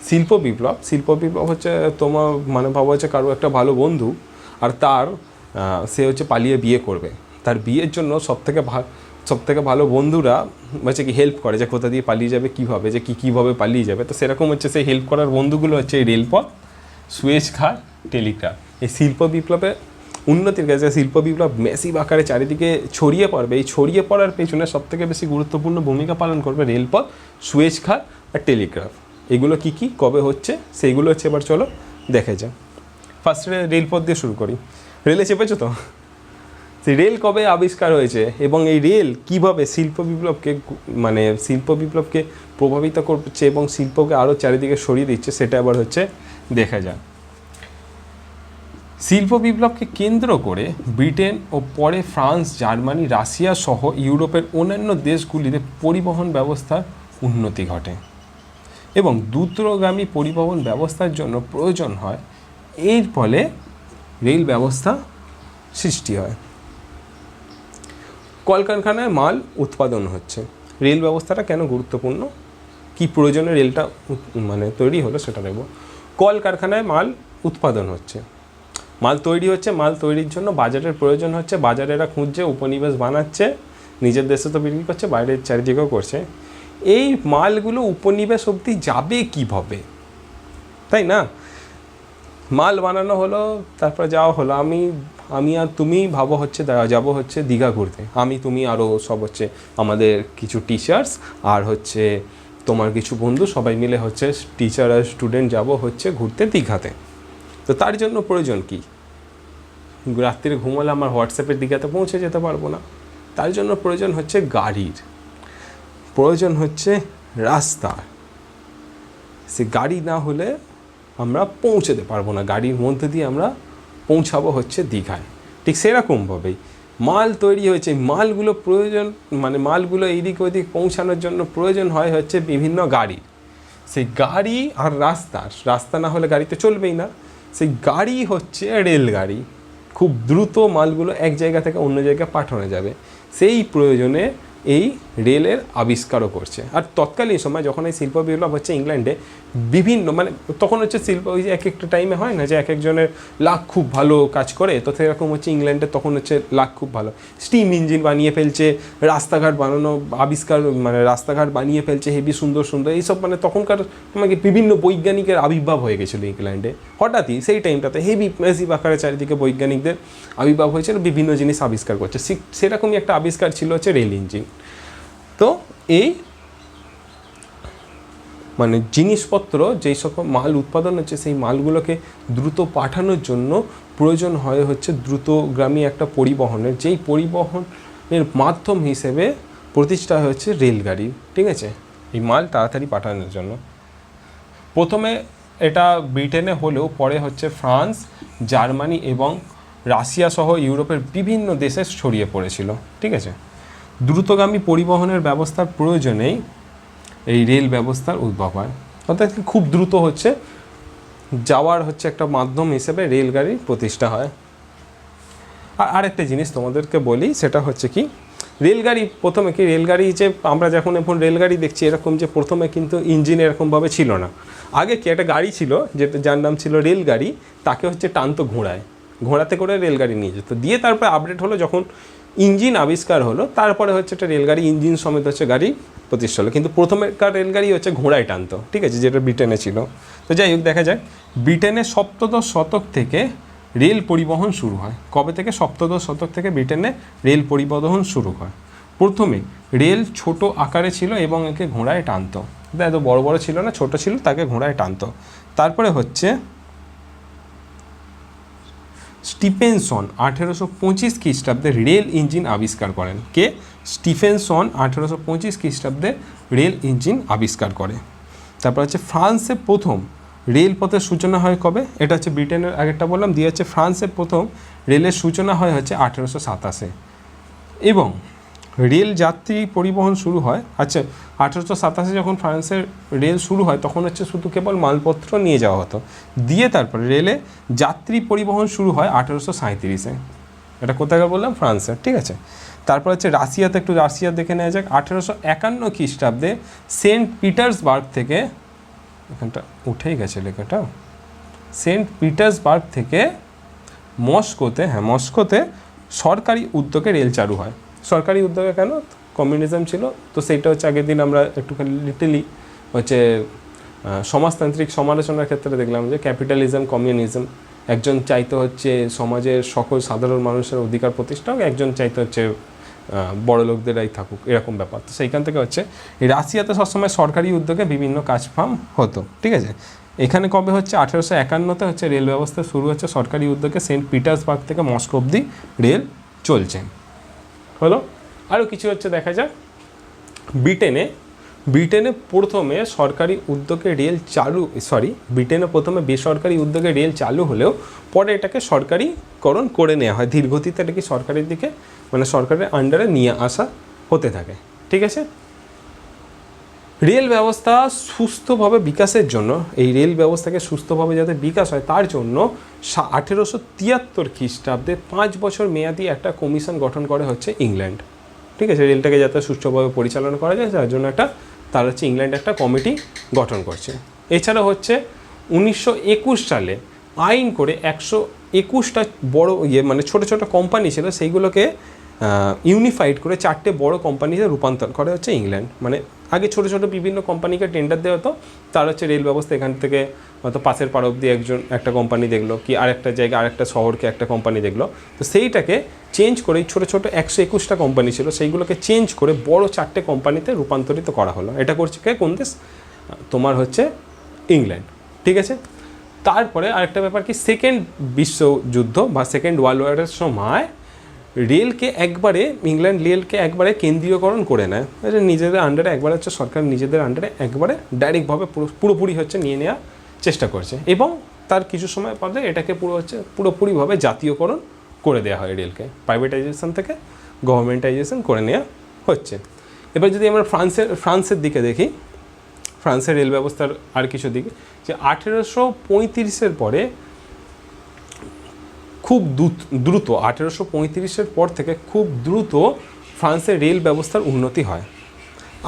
শিল্প বিপ্লব হচ্ছে তোমার মানে ভাবো হচ্ছে কারো একটা ভালো বন্ধু, আর তার সে হচ্ছে পালিয়ে বিয়ে করবে, তার বিয়ের জন্য সবথেকে ভালো বন্ধুরা হচ্ছে কি হেল্প করে, যে কোথা দিয়ে পালিয়ে যাবে, কীভাবে, যে কীভাবে পালিয়ে যাবে। তো সেরকম হচ্ছে সেই হেল্প করার বন্ধুগুলো হচ্ছে এই রেলপথ, সুয়েজ খাল, টেলিগ্রাফ। এই শিল্প বিপ্লবে উন্নতির কাছে শিল্প বিপ্লব ম্যাসিভ আকারে চারিদিকে ছড়িয়ে পড়বে। এই ছড়িয়ে পড়ার পেছনে সবথেকে বেশি গুরুত্বপূর্ণ ভূমিকা পালন করবে রেলপথ, সুয়েজ খাল আর টেলিগ্রাফ। এগুলো কী কী কবে হচ্ছে সেইগুলো হচ্ছে এবার চলো দেখে যাক। ফার্স্টে রেলপথ দিয়ে শুরু করি। রেলে চেপেছো তো? সেই রেল কবে আবিষ্কার হয়েছে এবং এই রেল কীভাবে শিল্প বিপ্লবকে প্রভাবিত করছে এবং শিল্পকে আরও চারিদিকে সরিয়ে দিচ্ছে, সেটা আবার হচ্ছে দেখা যাক। শিল্প বিপ্লবকে কেন্দ্র করে ব্রিটেন ও পরে ফ্রান্স, জার্মানি, রাশিয়া সহ ইউরোপের অন্যান্য দেশগুলিতে পরিবহন ব্যবস্থার উন্নতি ঘটে এবং দ্রুতগামী পরিবহন ব্যবস্থার জন্য প্রয়োজন হয়। এর ফলে রেল ব্যবস্থা সৃষ্টি হয়। কলকারখানায় মাল উৎপাদন হচ্ছে। রেল ব্যবস্থাটা কেন গুরুত্বপূর্ণ, কি প্রয়োজনে রেলটা তৈরি হলো সেটা দেখব। কলকারখানায় মাল উৎপাদন হচ্ছে, মাল তৈরি হচ্ছে, মাল তৈরির জন্য বাজারের প্রয়োজন হচ্ছে, বাজারেরা খুঁজছে, উপনিবেশ বানাচ্ছে, নিজের দেশে তো বিক্রি করছে, বাইরের চারিদিকেও করছে। এই মালগুলো উপনিবেশ অবধি যাবে কীভাবে, তাই না? মাল বানানো হলো, তারপর যাওয়া হলো। আমি আর তুমি ভাবো হচ্ছে যাবো হচ্ছে দীঘা ঘুরতে, আমি তুমি আরও সব হচ্ছে আমাদের কিছু টিচার্স আর হচ্ছে তোমার কিছু বন্ধু সবাই মিলে হচ্ছে টিচার আর স্টুডেন্ট যাবো হচ্ছে ঘুরতে দীঘাতে। তো তার জন্য প্রয়োজন কি? রাত্রিরে ঘুমালে আমার হোয়াটসঅ্যাপের দীঘাতে পৌঁছে যেতে পারবো না। তার জন্য প্রয়োজন হচ্ছে গাড়ির, প্রয়োজন হচ্ছে রাস্তার। সে গাড়ি না হলে আমরা পৌঁছতে পারবো না, গাড়ির মধ্যে দিয়ে আমরা পৌঁছাবো হচ্ছে দীঘায়। ঠিক সেরকমভাবেই মাল তৈরি হয়েছে, মালগুলো প্রয়োজন মালগুলো এইদিক ওইদিক পৌঁছানোর জন্য প্রয়োজন হয় হচ্ছে বিভিন্ন গাড়ি। সেই গাড়ি আর রাস্তা না হলে গাড়ি তো চলবেই না। সেই গাড়ি হচ্ছে রেলগাড়ি, খুব দ্রুত মালগুলো এক জায়গা থেকে অন্য জায়গায় পাঠানো যাবে, সেই প্রয়োজনে এই রেলের আবিষ্কারও করছে। আর তৎকালীন সময় যখন এই শিল্প বিপ্লব হচ্ছে ইংল্যান্ডে বিভিন্ন তখন হচ্ছে শিল্প ওই যে এক একটা টাইমে হয় না যে এক একজনের লাক খুব ভালো কাজ করে, তো সেরকম হচ্ছে ইংল্যান্ডে তখন হচ্ছে লাক খুব ভালো, স্টিম ইঞ্জিন বানিয়ে ফেলছে, রাস্তাঘাট বানানো আবিষ্কার রাস্তাঘাট বানিয়ে ফেলছে হেভি সুন্দর সুন্দর এইসব, তখনকার বিভিন্ন বৈজ্ঞানিকের আবির্ভাব হয়ে গেছিলো ইংল্যান্ডে। হঠাৎই সেই টাইমটাতে হেভি ম্যাসিভ আকারে চারিদিকে বৈজ্ঞানিকদের আবির্ভাব হয়েছিল, বিভিন্ন জিনিস আবিষ্কার করছে। সেরকমই একটা আবিষ্কার ছিল হচ্ছে রেল ইঞ্জিন। তো এই জিনিসপত্র যেই সকল মাল উৎপাদন হচ্ছে সেই মালগুলোকে দ্রুত পাঠানোর জন্য প্রয়োজন হয় হচ্ছে দ্রুতগামী একটা পরিবহনের, যেই পরিবহনের মাধ্যম হিসেবে প্রতিষ্ঠা হচ্ছে রেলগাড়ি। ঠিক আছে, এই মাল তাড়াতাড়ি পাঠানোর জন্য। প্রথমে এটা ব্রিটেনে হলেও পরে হচ্ছে ফ্রান্স, জার্মানি এবং রাশিয়া সহ ইউরোপের বিভিন্ন দেশে ছড়িয়ে পড়েছিল। ঠিক আছে, দ্রুতগামী পরিবহনের ব্যবস্থার প্রয়োজনেই এই রেল ব্যবস্থার উদ্ভব হয়, অর্থাৎ খুব দ্রুত হচ্ছে যাওয়ার হচ্ছে একটা মাধ্যম হিসেবে রেলগাড়ির প্রতিষ্ঠা হয়। আর আরেকটা জিনিস তোমাদেরকে বলি, সেটা হচ্ছে কি রেলগাড়ি প্রথমে কি রেলগাড়ি যে আমরা যখন এখন রেলগাড়ি দেখছি এরকম যে প্রথমে কিন্তু ইঞ্জিন এরকমভাবে ছিল না। আগে কি একটা গাড়ি ছিল যার নাম ছিল রেলগাড়ি, তাকে হচ্ছে টানতো ঘোড়াতে করে রেলগাড়ি নিয়ে যেত, দিয়ে তারপরে আপডেট হলো যখন ইঞ্জিন আবিষ্কার হলো, তারপরে হচ্ছে একটা রেলগাড়ি ইঞ্জিন সমেত হচ্ছে গাড়ি প্রতিষ্ঠা হলো। কিন্তু প্রথমেকার রেলগাড়ি হচ্ছে ঘোড়ায় টানতো। ঠিক আছে, যেটা ব্রিটেনে ছিল। তো যাই হোক, দেখা যায় ব্রিটেনে সপ্তদশ শতক থেকে রেল পরিবহন শুরু হয়। কবে থেকে? সপ্তদশ শতক থেকে ব্রিটেনে রেল পরিবহন শুরু হয়। প্রথমে রেল ছোট আকারে ছিল এবং একে ঘোড়ায় টানতো, এত বড় বড় ছিল না, ছোট ছিল, তাকে ঘোড়ায় টানতো। তারপরে হচ্ছে স্টিফেনসন 1825 খ্রিস্টাব্দে রেল ইঞ্জিন আবিষ্কার করেন। কে? স্টিফেনসন 1825 খ্রিস্টাব্দে রেল ইঞ্জিন আবিষ্কার করে। তারপর হচ্ছে ফ্রান্সে প্রথম রেলপথের সূচনা হয় কবে? এটা হচ্ছে ব্রিটেনের আগেরটা বললাম, দিয়ে হচ্ছে ফ্রান্সে প্রথম রেলের সূচনা হয় হচ্ছে 1827-এ। এবং রেল যাত্রী পরিবহন শুরু হয়, আচ্ছা 1827-এ যখন ফ্রান্সের রেল শুরু হয় তখন হচ্ছে শুধু কেবল মালপত্র নিয়ে যাওয়া হতো, দিয়ে তারপরে রেলে যাত্রী পরিবহন শুরু হয় 1837-এ। এটা কোথায় বললাম? ফ্রান্সে, ঠিক আছে। তারপর হচ্ছে রাশিয়াতে, একটু রাশিয়া দেখে নেওয়া যাক। 1851 খ্রিস্টাব্দে সেন্ট পিটার্সবার্গ থেকে, এখানটা উঠেই গেছে লেখাটা, সেন্ট পিটার্সবার্গ থেকে মস্কোতে, মস্কোতে সরকারি উদ্যোগে রেল চালু হয়। সরকারি উদ্যোগে কেন? কমিউনিজম ছিল তো, সেইটা হচ্ছে আগের দিন আমরা একটুখানি লিটলি হচ্ছে সমাজতান্ত্রিক সমালোচনার ক্ষেত্রে দেখলাম যে ক্যাপিটালিজম, কমিউনিজম, একজন চাইতো হচ্ছে সমাজের সকল সাধারণ মানুষের অধিকার প্রতিষ্ঠা হোক, একজন চাইতো হচ্ছে বড় লোকদেরাই থাকুক, এরকম ব্যাপার। তো সেইখান থেকে হচ্ছে এই রাশিয়াতে সবসময় সরকারি উদ্যোগে বিভিন্ন কাজকাম হতো, ঠিক আছে। এখানে কবে হচ্ছে? 1851-তে হচ্ছে রেল ব্যবস্থা শুরু হচ্ছে সরকারি উদ্যোগে, সেন্ট পিটার্সবার্গ থেকে মস্কো অবধি রেল চলছে। হলো। আরও কিছু হচ্ছে দেখা যাক। ব্রিটেনে প্রথমে সরকারি উদ্যোগে রেল চালু, ব্রিটেনে প্রথমে বেসরকারি উদ্যোগে রেল চালু হলেও পরে এটাকে সরকারিকরণ করে নেওয়া হয়। ধীরগতিতে এটাকে সরকারের দিকে, মানে সরকারের আন্ডারে নিয়ে আসা হতে থাকে, ঠিক আছে। রেল ব্যবস্থা সুস্থভাবে বিকাশের জন্য, এই রেল ব্যবস্থাকে সুস্থভাবে যাতে বিকাশ হয় তার জন্য 1873 খ্রিস্টাব্দে 5 বছর মেয়াদি একটা কমিশন গঠন করে হচ্ছে ইংল্যান্ড, ঠিক আছে। রেলটাকে যাতে সুষ্ঠুভাবে পরিচালনা করা যায় তার জন্য তার হচ্ছে ইংল্যান্ড একটা কমিটি গঠন করছে। এছাড়া হচ্ছে 1921 সালে আইন করে 121টা বড় মানে ছোট ছোট কোম্পানি ছিল, সেইগুলোকে ইউনিফাইড করে 4টে বড় কোম্পানিতে রূপান্তর করে হচ্ছে ইংল্যান্ড। মানে আগে ছোট ছোট বিভিন্ন কোম্পানিকে টেন্ডার দেওয়া হতো, তার হচ্ছে রেল ব্যবস্থা এখান থেকে হয়তো পাশের পাড় অবধি একটা কোম্পানি দেখলো, কি আরেকটা জায়গায় আরেকটা শহরকে একটা কোম্পানি দেখলো, তো সেইটাকে চেঞ্জ করে ছোটো ছোটো 121টা কোম্পানি ছিল সেইগুলোকে চেঞ্জ করে বড় 4টে কোম্পানিতে রূপান্তরিত করা হলো। এটা করছে কে? কোন দেশ? তোমার হচ্ছে ইংল্যান্ড, ঠিক আছে। তারপরে আরেকটা ব্যাপার কি, সেকেন্ড বিশ্বযুদ্ধ বা সেকেন্ড ওয়ার্ল্ড ওয়ারের সময় রেলকে একবারে কেন্দ্রীয়করণ করে নেয়, নিজেদের আন্ডারে একবারে হচ্ছে সরকার নিজেদের আন্ডারে একবারে ডাইরেক্টভাবে পুরোপুরি হচ্ছে নিয়ে নেওয়ার চেষ্টা করছে, এবং তার কিছু সময় পরে এটাকে পুরোপুরিভাবে জাতীয়করণ করে দেওয়া হয়। রেলকে প্রাইভেটাইজেশন থেকে গভর্নমেন্টাইজেশন করে নেওয়া হচ্ছে। এবার যদি আমরা ফ্রান্সের দিকে দেখি, ফ্রান্সের রেল ব্যবস্থার আর কিছু দিকে, যে 1835-এর পরে খুব দ্রুত 1835-এর পর থেকে খুব দ্রুত ফ্রান্সের রেল ব্যবস্থার উন্নতি হয়।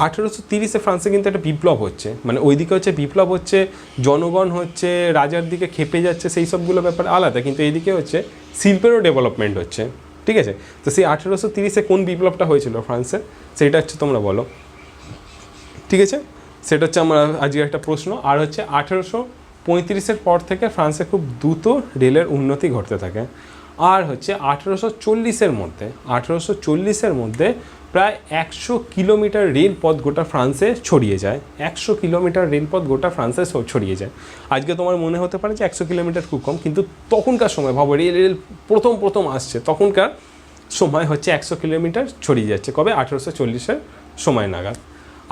1830-এ ফ্রান্সে কিন্তু একটা বিপ্লব হচ্ছে, মানে ওইদিকে হচ্ছে বিপ্লব হচ্ছে, জনগণ হচ্ছে রাজার দিকে খেপে যাচ্ছে, সেই সবগুলো ব্যাপার আলাদা, কিন্তু এইদিকে হচ্ছে শিল্পেরও ডেভেলপমেন্ট হচ্ছে, ঠিক আছে। তো সেই 1830-এ কোন বিপ্লবটা হয়েছিল ফ্রান্সে, সেইটা হচ্ছে তোমরা বলো, ঠিক আছে। সেটা হচ্ছে আমার আজকে একটা প্রশ্ন। আর হচ্ছে 1835-এর পর থেকে ফ্রান্সে খুব দ্রুত রেলের উন্নতি ঘটতে থাকে। আর হচ্ছে 1840-এর মধ্যে প্রায় 100 কিলোমিটার রেলপথ গোটা ফ্রান্সে ছড়িয়ে যায়। 100 কিলোমিটার রেলপথ গোটা ফ্রান্সে ছড়িয়ে যায়। আজকে তোমার মনে হতে পারে যে 100 কিলোমিটার খুব কম, কিন্তু তখনকার সময় ভাবো, রেল প্রথম আসছে, তখনকার সময় হচ্ছে 100 কিলোমিটার ছড়িয়ে যাচ্ছে। কবে? 1840-এর সময় নাগাদ।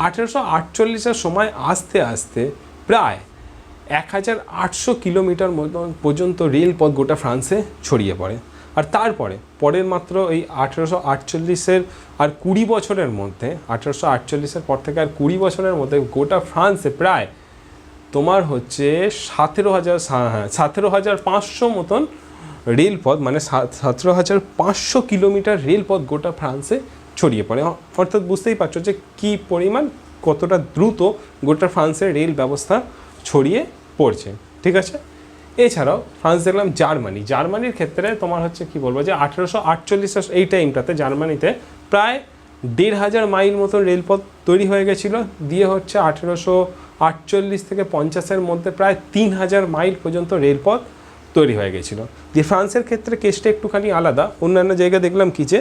1848-এর সময় আস্তে আস্তে প্রায় 1800 কিলোমিটার পর্যন্ত রেলপথ গোটা ফ্রান্সে ছড়িয়ে পড়ে। আর তারপরে পরের মাত্র এই 1848-এর আর 20 বছরের মধ্যে, 1848-এর পর থেকে আর 20 বছরের মধ্যে গোটা ফ্রান্সে প্রায় তোমার হচ্ছে 17,500 মতন রেলপথ, মানে 17,500 কিলোমিটার রেলপথ গোটা ফ্রান্সে ছড়িয়ে পড়ে। অর্থাৎ বুঝতেই পারছো যে কী পরিমাণ, কতটা দ্রুত গোটা ফ্রান্সের রেল ব্যবস্থা ছড়িয়ে পড়ছে, ঠিক আছে। এছাড়াও ফ্রান্স দেখলাম জার্মানির ক্ষেত্রে তোমার হচ্ছে কি বলবো, যে 1848-এর এই টাইমটাতে জার্মানিতে প্রায় 1,500 মাইল মতো রেলপথ তৈরি হয়ে গেছিলো, দিয়ে হচ্ছে 1848 থেকে 50-এর মধ্যে প্রায় 3,000 মাইল পর্যন্ত রেলপথ তৈরি হয়ে গেছিলো। যে ফ্রান্সের ক্ষেত্রে কেসটা একটুখানি আলাদা, অন্যান্য জায়গায় দেখলাম কি যে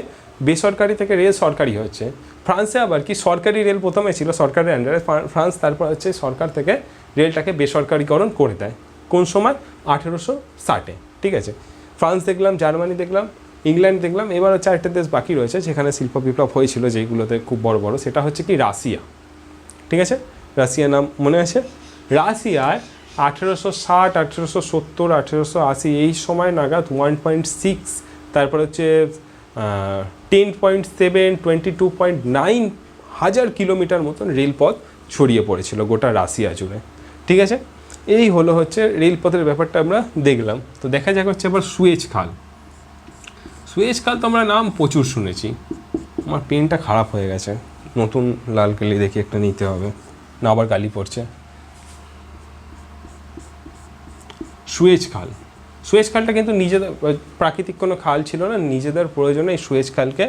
বেসরকারি থেকে রেল সরকারি হচ্ছে, ফ্রান্সে আবার কি সরকারি রেল প্রথমে ছিল সরকারের আন্ডারে, ফ্রান্স তারপর হচ্ছে সরকার থেকে রেলটাকে বেসরকারিকরণ করে দেয়। কোন সময়? 1860-এ। ঠিক আছে, ফ্রান্স দেখলাম, জার্মানি দেখলাম, ইংল্যান্ড দেখলাম, এবার হচ্ছে আরেকটা দেশ বাকি রয়েছে যেখানে শিল্প বিপ্লব হয়েছিল যেইগুলোতে খুব বড় বড়, সেটা হচ্ছে কি রাশিয়া। ঠিক আছে, রাশিয়া নাম মনে আছে? রাশিয়ায় 1860, 1870, 1880 এই সময় নাগাদ 1.6, তারপর হচ্ছে 10.7, 22.9 হাজার কিলোমিটার মতন রেলপথ ছড়িয়ে পড়েছিল গোটা রাশিয়া জুড়ে। ঠিক আছে, এই হলো হচ্ছে রেলপথের ব্যাপারটা আমরা দেখলাম। তো দেখা যাক হচ্ছে আবার সুয়েজ খাল। সুয়েজ খাল তো আমরা নাম প্রচুর শুনেছি। আমার পেনটা খারাপ হয়ে গেছে, নতুন লাল কালি দেখি একটা নিতে হবে, না আবার কালি পড়ছে। সুয়েজ খাল, সুয়েজ খালটা কিন্তু নিজেদের প্রাকৃতিক কোনো খাল ছিল না, নিজেদের প্রয়োজনে এই সুয়েজ খালকে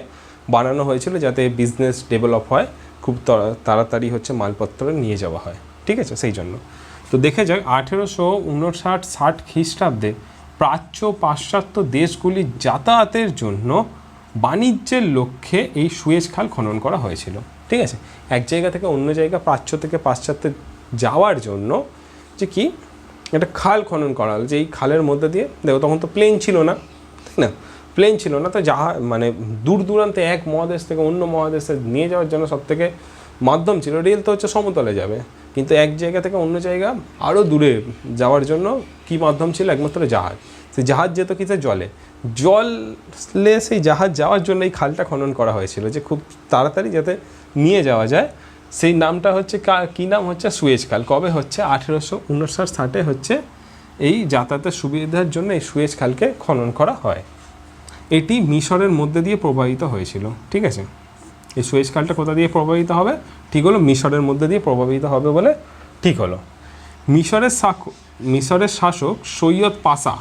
বানানো হয়েছিল যাতে বিজনেস ডেভেলপ হয়, খুব তাড়াতাড়ি হচ্ছে মালপত্র নিয়ে যাওয়া হয়। ঠিক আছে, সেই জন্য তো দেখে যাক 1859-60 খ্রিস্টাব্দে প্রাচ্য পাশ্চাত্য দেশগুলি যাতায়াতের জন্য বাণিজ্যের লক্ষ্যে এই সুয়েজ খাল খনন করা হয়েছিল। ঠিক আছে, এক জায়গা থেকে অন্য জায়গা, প্রাচ্য থেকে পাশ্চাত্যে যাওয়ার জন্য যে কি একটা খাল খনন করা হলো, যে এই খালের মধ্যে দিয়ে, দেখো তখন তো প্লেন ছিল না, ঠিক না, প্লেন ছিল না, তো মানে দূর দূরান্তে এক মহাদেশ থেকে অন্য মহাদেশে নিয়ে যাওয়ার জন্য সবথেকে মাধ্যম ছিল রেল। তো হচ্ছে সমতলে যাবে, কিন্তু এক জায়গা থেকে অন্য জায়গা আরও দূরে যাওয়ার জন্য কি মাধ্যম ছিল? একমাত্র জাহাজ। সেই জাহাজ যেত কিসে? জলে। জলে সেই জাহাজ যাওয়ার জন্য এই খালটা খনন করা হয়েছিল, যে খুব তাড়াতাড়ি যাতে নিয়ে যাওয়া যায়। সেই নামটা হচ্ছে কী নাম? হচ্ছে সুয়েজ খাল। কবে হচ্ছে? 1859-60 হচ্ছে এই যাতায়াতের সুবিধার জন্য এই সুয়েজ খালকে খনন করা হয়। এটি মিশরের মধ্যে দিয়ে প্রবাহিত হয়েছিল। ঠিক আছে, এই সুয়েজ খালটা কোথা দিয়ে প্রবাহিত হবে? ঠিক হলো, মিশরের মধ্যে দিয়ে প্রবাহিত হবে বলে ঠিক হলো। মিশরের শাসক সৈয়দ পাশা,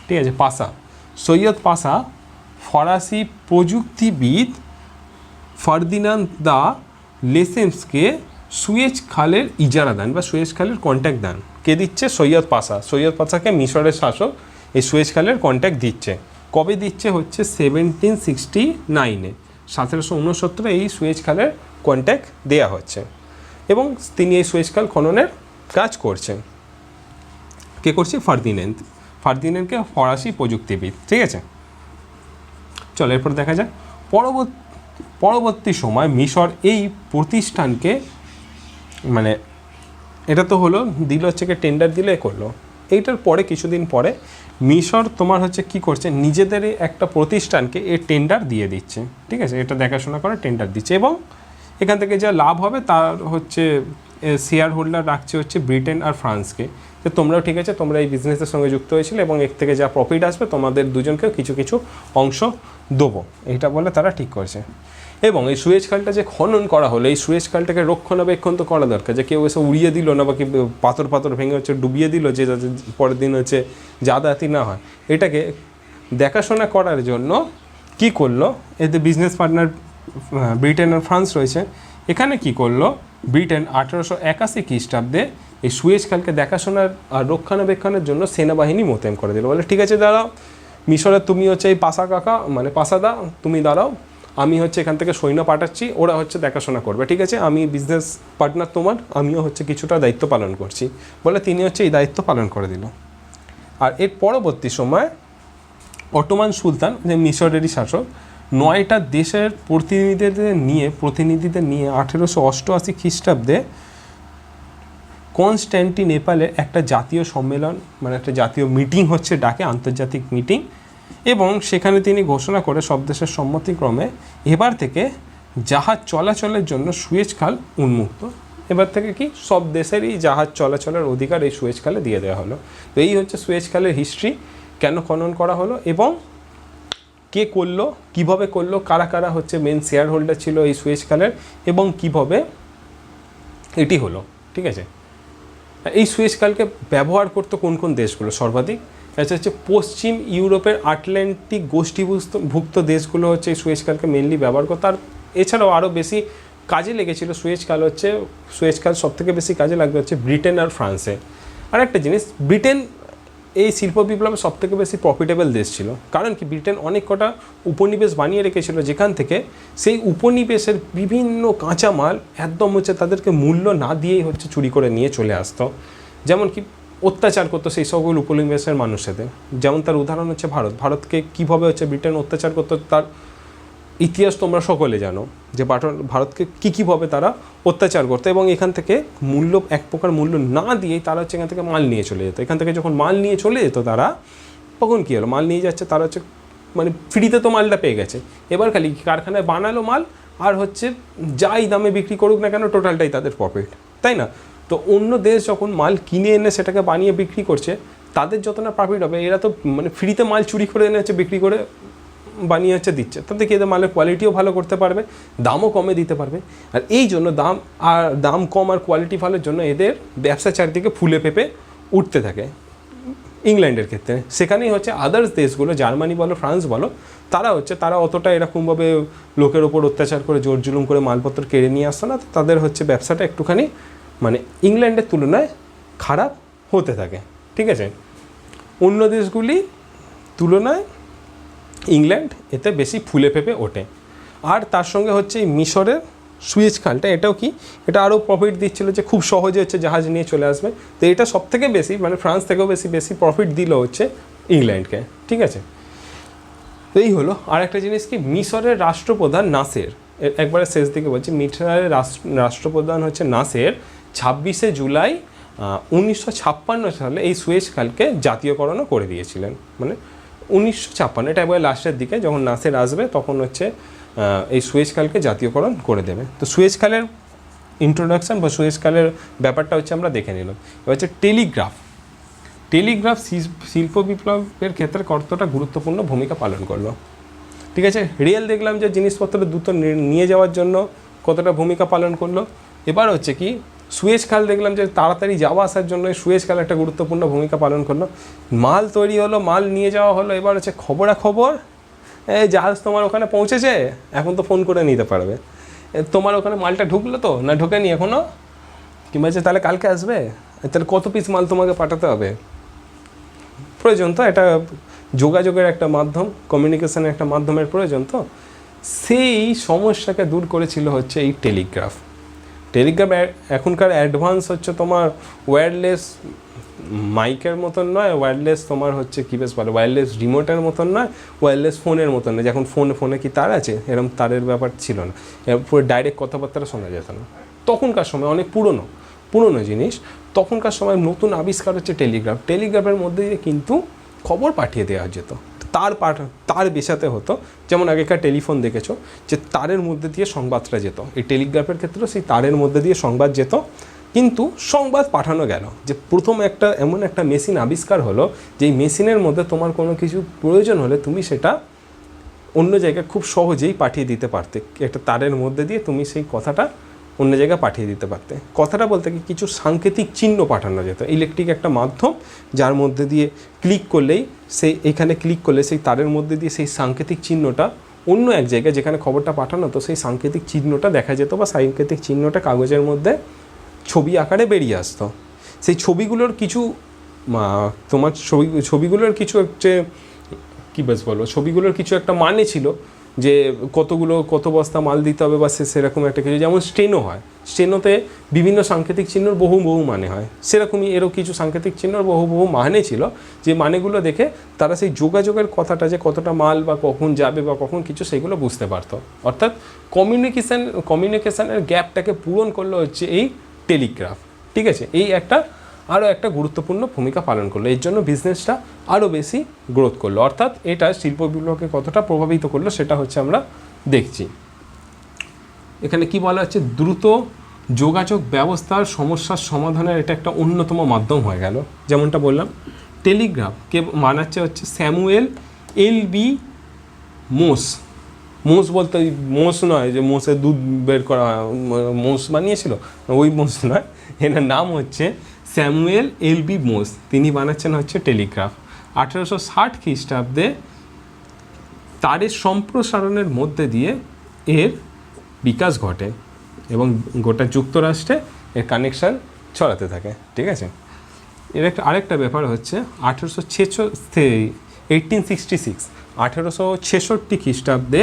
ঠিক আছে, সৈয়দ পাশা ফরাসি প্রযুক্তিবিদ ফার্দিনান্দ দা লেসেন্সকে সুয়েজ খালের ইজারা দেন বা সুয়েজ খালের কন্ট্যাক্ট দেন। কে দিচ্ছে? সৈয়দ পাশা। সৈয়দ পাশাকে মিশরের শাসক এই সুয়েজ খালের কন্ট্যাক্ট দিচ্ছে। কবে দিচ্ছে? হচ্ছে 1769-এ, 1769 এই সুয়েজ খালের কন্ট্যাক্ট দেয়া হচ্ছে, এবং তিনি এই সুয়েজ খাল খননের কাজ করছেন। কে করছে? ফার্দিনান্দকে ফরাসি প্রযুক্তিবিদ। ঠিক আছে, চলো এরপর দেখা যায় পরবর্তী সময় মিশর এই প্রতিষ্ঠানকে, মানে এটা তো হলো দিল হচ্ছে কি টেন্ডার দিলে করলো, এইটার পরে কিছুদিন পরে মিশর তোমার হচ্ছে কি করছে, নিজেদেরই একটা প্রতিষ্ঠানকে এ টেন্ডার দিয়ে দিচ্ছে। ঠিক আছে, এটা দেখাশোনা করে টেন্ডার দিচ্ছে, এবং এখান থেকে যা লাভ হবে তার হচ্ছে শেয়ার হোল্ডার রাখছে হচ্ছে ব্রিটেন আর ফ্রান্সকে, যে তোমরাও ঠিক আছে, তোমরা এই বিজনেসের সঙ্গে যুক্ত হয়েছিলে এবং এর থেকে যা প্রফিট আসবে তোমাদের দুজনকেও কিছু কিছু অংশ দেবো, এইটা বলে তারা ঠিক করছে। এবং এই সুয়েজ খালটা যে খনন করা হলো, এই সুয়েজ খালটাকে রক্ষণাবেক্ষণ তো করা দরকার, যে কেউ এসে উড়িয়ে দিল না বা কি পাথর ভেঙে হচ্ছে ডুবিয়ে দিল, যে পরের দিন হচ্ছে যাতায়াতি না হয়। এটাকে দেখাশোনা করার জন্য কি করলো, এতে বিজনেস পার্টনার ব্রিটেন আর ফ্রান্স রয়েছে। এখানে কি করলো ব্রিটেন 1881 খ্রিস্টাব্দে এই সুয়েজ খালকে দেখাশোনার আর রক্ষণাবেক্ষণের জন্য সেনাবাহিনী মোতায়েন করে দিল। বলে ঠিক আছে দাঁড়াও, মিশরের তুমি হচ্ছে এই পাসাদা তুমি দাঁড়াও, আমি হচ্ছে এখান থেকে সৈন্য পাঠাচ্ছি, ওরা হচ্ছে দেখাশোনা করবে। ঠিক আছে, আমি বিজনেস পার্টনার তোমার, আমিও হচ্ছে কিছুটা দায়িত্ব পালন করছি বলে তিনি হচ্ছে এই দায়িত্ব পালন করে দিল। আর এর পরবর্তী সময় অটোমান সুলতান, যে মিশরেরই শাসক, 9টা দেশের প্রতিনিধিদের নিয়ে 1888 খ্রিস্টাব্দে কনস্ট্যান্টিনোপলে একটা জাতীয় সম্মেলন, মানে একটা জাতীয় মিটিং হচ্ছে ডাকে, আন্তর্জাতিক মিটিং, এবং সেখানে তিনি ঘোষণা করে সব দেশের সম্মতিক্রমে এবার থেকে জাহাজ চলাচলের জন্য সুয়েজ খাল উন্মুক্ত। এবার থেকে কি সব দেশেরই জাহাজ চলাচলের অধিকার এই সুয়েজ খালে দিয়ে দেওয়া হলো। তো এই হচ্ছে সুয়েজ খালের হিস্ট্রি, কেন খনন করা হলো এবং কে করলো, কিভাবে করলো, কারা কারা হচ্ছে মেন শেয়ার হোল্ডার ছিল এই সুয়েজ খালের, এবং কিভাবে এটি হলো। ঠিক আছে, এই সুয়েজ খালকে ব্যবহার করতো কোন কোন দেশগুলো সর্বাধিক? এটা হচ্ছে পশ্চিম ইউরোপের আটলান্টিক গোষ্ঠীভুক্ত দেশগুলো হচ্ছে এই সুয়েজ খালকে মেনলি ব্যবহার করতো। আর এছাড়াও আরও বেশি কাজে লেগেছিল সুয়েজ খাল সবথেকে বেশি কাজে লাগবে হচ্ছে ব্রিটেন আর ফ্রান্সে। আর একটা জিনিস, ব্রিটেন এই শিল্প বিপ্লবে সবথেকে বেশি প্রফিটেবল দেশ ছিল, কারণ কি ব্রিটেন অনেক কটা উপনিবেশ বানিয়ে রেখেছিল, যেখান থেকে সেই উপনিবেশের বিভিন্ন কাঁচামাল একদম হচ্ছে তাদেরকে মূল্য না দিয়েই হচ্ছে চুরি করে নিয়ে চলে আসতো। যেমন কি অত্যাচার করতো সেই সকল উপনিবেশের মানুষেদের, যেমন তার উদাহরণ হচ্ছে ভারতকে কীভাবে হচ্ছে ব্রিটেন অত্যাচার করতো তার ইতিহাস তোমরা সকলে জানো, যে ভারতকে কীভাবে তারা অত্যাচার করতো, এবং এখান থেকে মূল্য এক প্রকার মূল্য না দিয়েই তারা হচ্ছে এখান থেকে মাল নিয়ে চলে যেত। এখান থেকে যখন মাল নিয়ে চলে যেত তারা, তখন কী হলো, মাল নিয়ে যাচ্ছে তারা হচ্ছে মানে ফ্রিতে তো মালটা পেয়ে গেছে, এবার খালি কারখানায় বানালো মাল আর হচ্ছে যাই দামে বিক্রি করুক না কেন টোটালটাই তাদের প্রফিট, তাই না? তো অন্য দেশ যখন মাল কিনে এনে সেটাকে বানিয়ে বিক্রি করছে, তাদের যত না প্রফিট হবে, এরা তো মানে ফ্রিতে মাল চুরি করে এনে হচ্ছে বিক্রি করে বানিয়ে হচ্ছে দিচ্ছে, তাতে কি এদের মালের কোয়ালিটিও ভালো করতে পারবে, দামও কমে দিতে পারবে। আর এই জন্য দাম কম আর কোয়ালিটি ভালোর জন্য এদের ব্যবসা চারিদিকে ফুলে ফেপে উঠতে থাকে। ইংল্যান্ডের ক্ষেত্রে সেখানেই হচ্ছে আদার্স দেশগুলো, জার্মানি বলো ফ্রান্স বলো, তারা অতটা এরকমভাবে লোকের ওপর অত্যাচার করে জোর জুলুম করে মালপত্র কেড়ে নিয়ে আসতো না, তাদের হচ্ছে ব্যবসাটা একটুখানি মানে ইংল্যান্ডের তুলনায় খারাপ হতে থাকে, ঠিক আছে? অন্য দেশগুলি তুলনায় ইংল্যান্ড এতে বেশি ফুলে ফেপে ওঠে। আর তার সঙ্গে হচ্ছে এই মিশরের সুয়েজ খালটা, এটাও কি, এটা আরও প্রফিট দিচ্ছিল, যে খুব সহজে হচ্ছে জাহাজ নিয়ে চলে আসবে। তো এটা সব থেকে বেশি মানে ফ্রান্স থেকেও বেশি প্রফিট দিল হচ্ছে ইংল্যান্ডকে, ঠিক আছে? তো এই হলো। আর একটা জিনিস কি, মিশরের রাষ্ট্রপ্রধান নাসের, একবারে শেষ দিকে বলছি, মিশরের রাষ্ট্রপ্রধান হচ্ছে নাসের 26শে জুলাই 1956 সালে এই সুয়েজ খালকে জাতীয়করণও করে দিয়েছিলেন। মানে 1956, এটা একবার লাস্টের দিকে যখন নাসের আসবে তখন হচ্ছে এই সুয়েজ খালকে জাতীয়করণ করে দেবে। তো সুয়েজ খালের ইন্ট্রোডাকশান বা সুয়েজ খালের ব্যাপারটা হচ্ছে আমরা দেখে নিলাম। এবার হচ্ছে টেলিগ্রাফ শিল্প বিপ্লবের ক্ষেত্রে কতটা গুরুত্বপূর্ণ ভূমিকা পালন করলো, ঠিক আছে? রেল দেখলাম যে জিনিসপত্র দ্রুত নিয়ে যাওয়ার জন্য কতটা ভূমিকা পালন করলো। এবার হচ্ছে কি সুয়েজ খাল দেখলাম যে তাড়াতাড়ি যাওয়া আসার জন্য সুয়েজ খাল একটা গুরুত্বপূর্ণ ভূমিকা পালন করলো। মাল তৈরি হলো, মাল নিয়ে যাওয়া হলো, এবার হচ্ছে খবরাখবর, এই জাহাজ তোমার ওখানে পৌঁছেছে, এখন তো ফোন করে নিতে পারবে, তোমার ওখানে মালটা ঢুকলো তো না ঢোকেনি এখনও, কিংবা যে তাহলে কালকে আসবে, তাহলে কত পিস মাল তোমাকে পাঠাতে হবে, প্রয়োজন তো, এটা যোগাযোগের একটা মাধ্যম, কমিউনিকেশনের একটা মাধ্যমের প্রয়োজন। তো সেই সমস্যাকে দূর করেছিল হচ্ছে এই টেলিগ্রাফ। এখনকার অ্যাডভান্স হচ্ছে তোমার ওয়্যারলেস মাইকের মতন নয়, ওয়্যারলেস তোমার হচ্ছে কী বেশ ভালো, ওয়্যারলেস রিমোটের মতন নয়, ওয়্যারলেস ফোনের মতন নয়, যখন ফোনে কি তার আছে, এরকম তারের ব্যাপার ছিল না, পুরো ডাইরেক্ট কথাবার্তা শোনা যেত না। তখনকার সময় অনেক পুরনো জিনিস, তখনকার সময় নতুন আবিষ্কার হচ্ছে টেলিগ্রাফের মধ্যে দিয়ে কিন্তু খবর পাঠিয়ে দেওয়া যেত, তার বেসাতে হতো। যেমন আগেকার টেলিফোন দেখেছো যে তারের মধ্যে দিয়ে সংবাদটা যেত, এই টেলিগ্রাফের ক্ষেত্রেও সেই তারের মধ্যে দিয়ে সংবাদ যেত। কিন্তু সংবাদ পাঠানো গেল যে প্রথম এমন একটা মেশিন আবিষ্কার হলো, যে এই মেশিনের মধ্যে তোমার কোনো কিছু প্রয়োজন হলে তুমি সেটা অন্য জায়গায় খুব সহজেই পাঠিয়ে দিতে পারতে, একটা তারের মধ্যে দিয়ে তুমি সেই কথাটা অন্য জায়গায় পাঠিয়ে দিতে পারতে। কথাটা বলতে কি কিছু সাংকেতিক চিহ্ন পাঠানো যেত, ইলেকট্রিক একটা মাধ্যম, যার মধ্যে দিয়ে ক্লিক করলেই এখানে ক্লিক করলে সেই তারের মধ্যে দিয়ে সেই সাংকেতিক চিহ্নটা অন্য এক জায়গায় যেখানে খবরটা পাঠানো হতো সেই সাংকেতিক চিহ্নটা দেখা যেত, বা সাংকেতিক চিহ্নটা কাগজের মধ্যে ছবি আকারে বেরিয়ে আসতো। সেই ছবিগুলোর কিছু ছবিগুলোর কিছু হচ্ছে কী বেশ বলো, ছবিগুলোর কিছু একটা মানে ছিল, যে কত বস্তা মাল দিতে হবে বা সেরকম একটা কিছু। যেমন স্টেনো হয়, স্টেনোতে বিভিন্ন সাংকেতিক চিহ্নর বহু মানে হয়, সেরকমই এরও কিছু সাংকেতিক চিহ্নর বহু মানে ছিল, যে মানেগুলো দেখে তারা সেই যোগাযোগের কথাটা, যে কতটা মাল বা কখন যাবে বা কখন কিছু, সেগুলো বুঝতে পারতো। অর্থাৎ কমিউনিকেশানের গ্যাপটাকে পূরণ করলো হচ্ছে এই টেলিগ্রাফ, ঠিক আছে? এই আরও একটা গুরুত্বপূর্ণ ভূমিকা পালন করলো, এর জন্য বিজনেসটা আরও বেশি গ্রোথ করলো। অর্থাৎ এটা শিল্প বিপ্লবকে কতটা প্রভাবিত করলো সেটা হচ্ছে আমরা দেখছি। এখানে কি বলা হচ্ছে, দ্রুত যোগাযোগ ব্যবস্থার সমস্যার সমাধানের এটা একটা অন্যতম মাধ্যম হয়ে গেল। যেমনটা বললাম, টেলিগ্রাফকে বানাচ্ছে হচ্ছে স্যামুয়েল এল.বি. মোস বলতে ওই মোষ নয় যে মোষের দুধ বের করা মোষ বানিয়েছিল, ওই মোষ নয়, এনার নাম হচ্ছে স্যামুয়েল এল.বি. মোস। তিনি বানাচ্ছেন হচ্ছে টেলিগ্রাফ। 1860 খ্রিস্টাব্দে তারের সম্প্রসারণের মধ্যে দিয়ে এর বিকাশ ঘটে এবং গোটা যুক্তরাষ্ট্রে এর কানেকশান ছড়াতে থাকে, ঠিক আছে? এর একটা আরেকটা ব্যাপার হচ্ছে 1866 খ্রিস্টাব্দে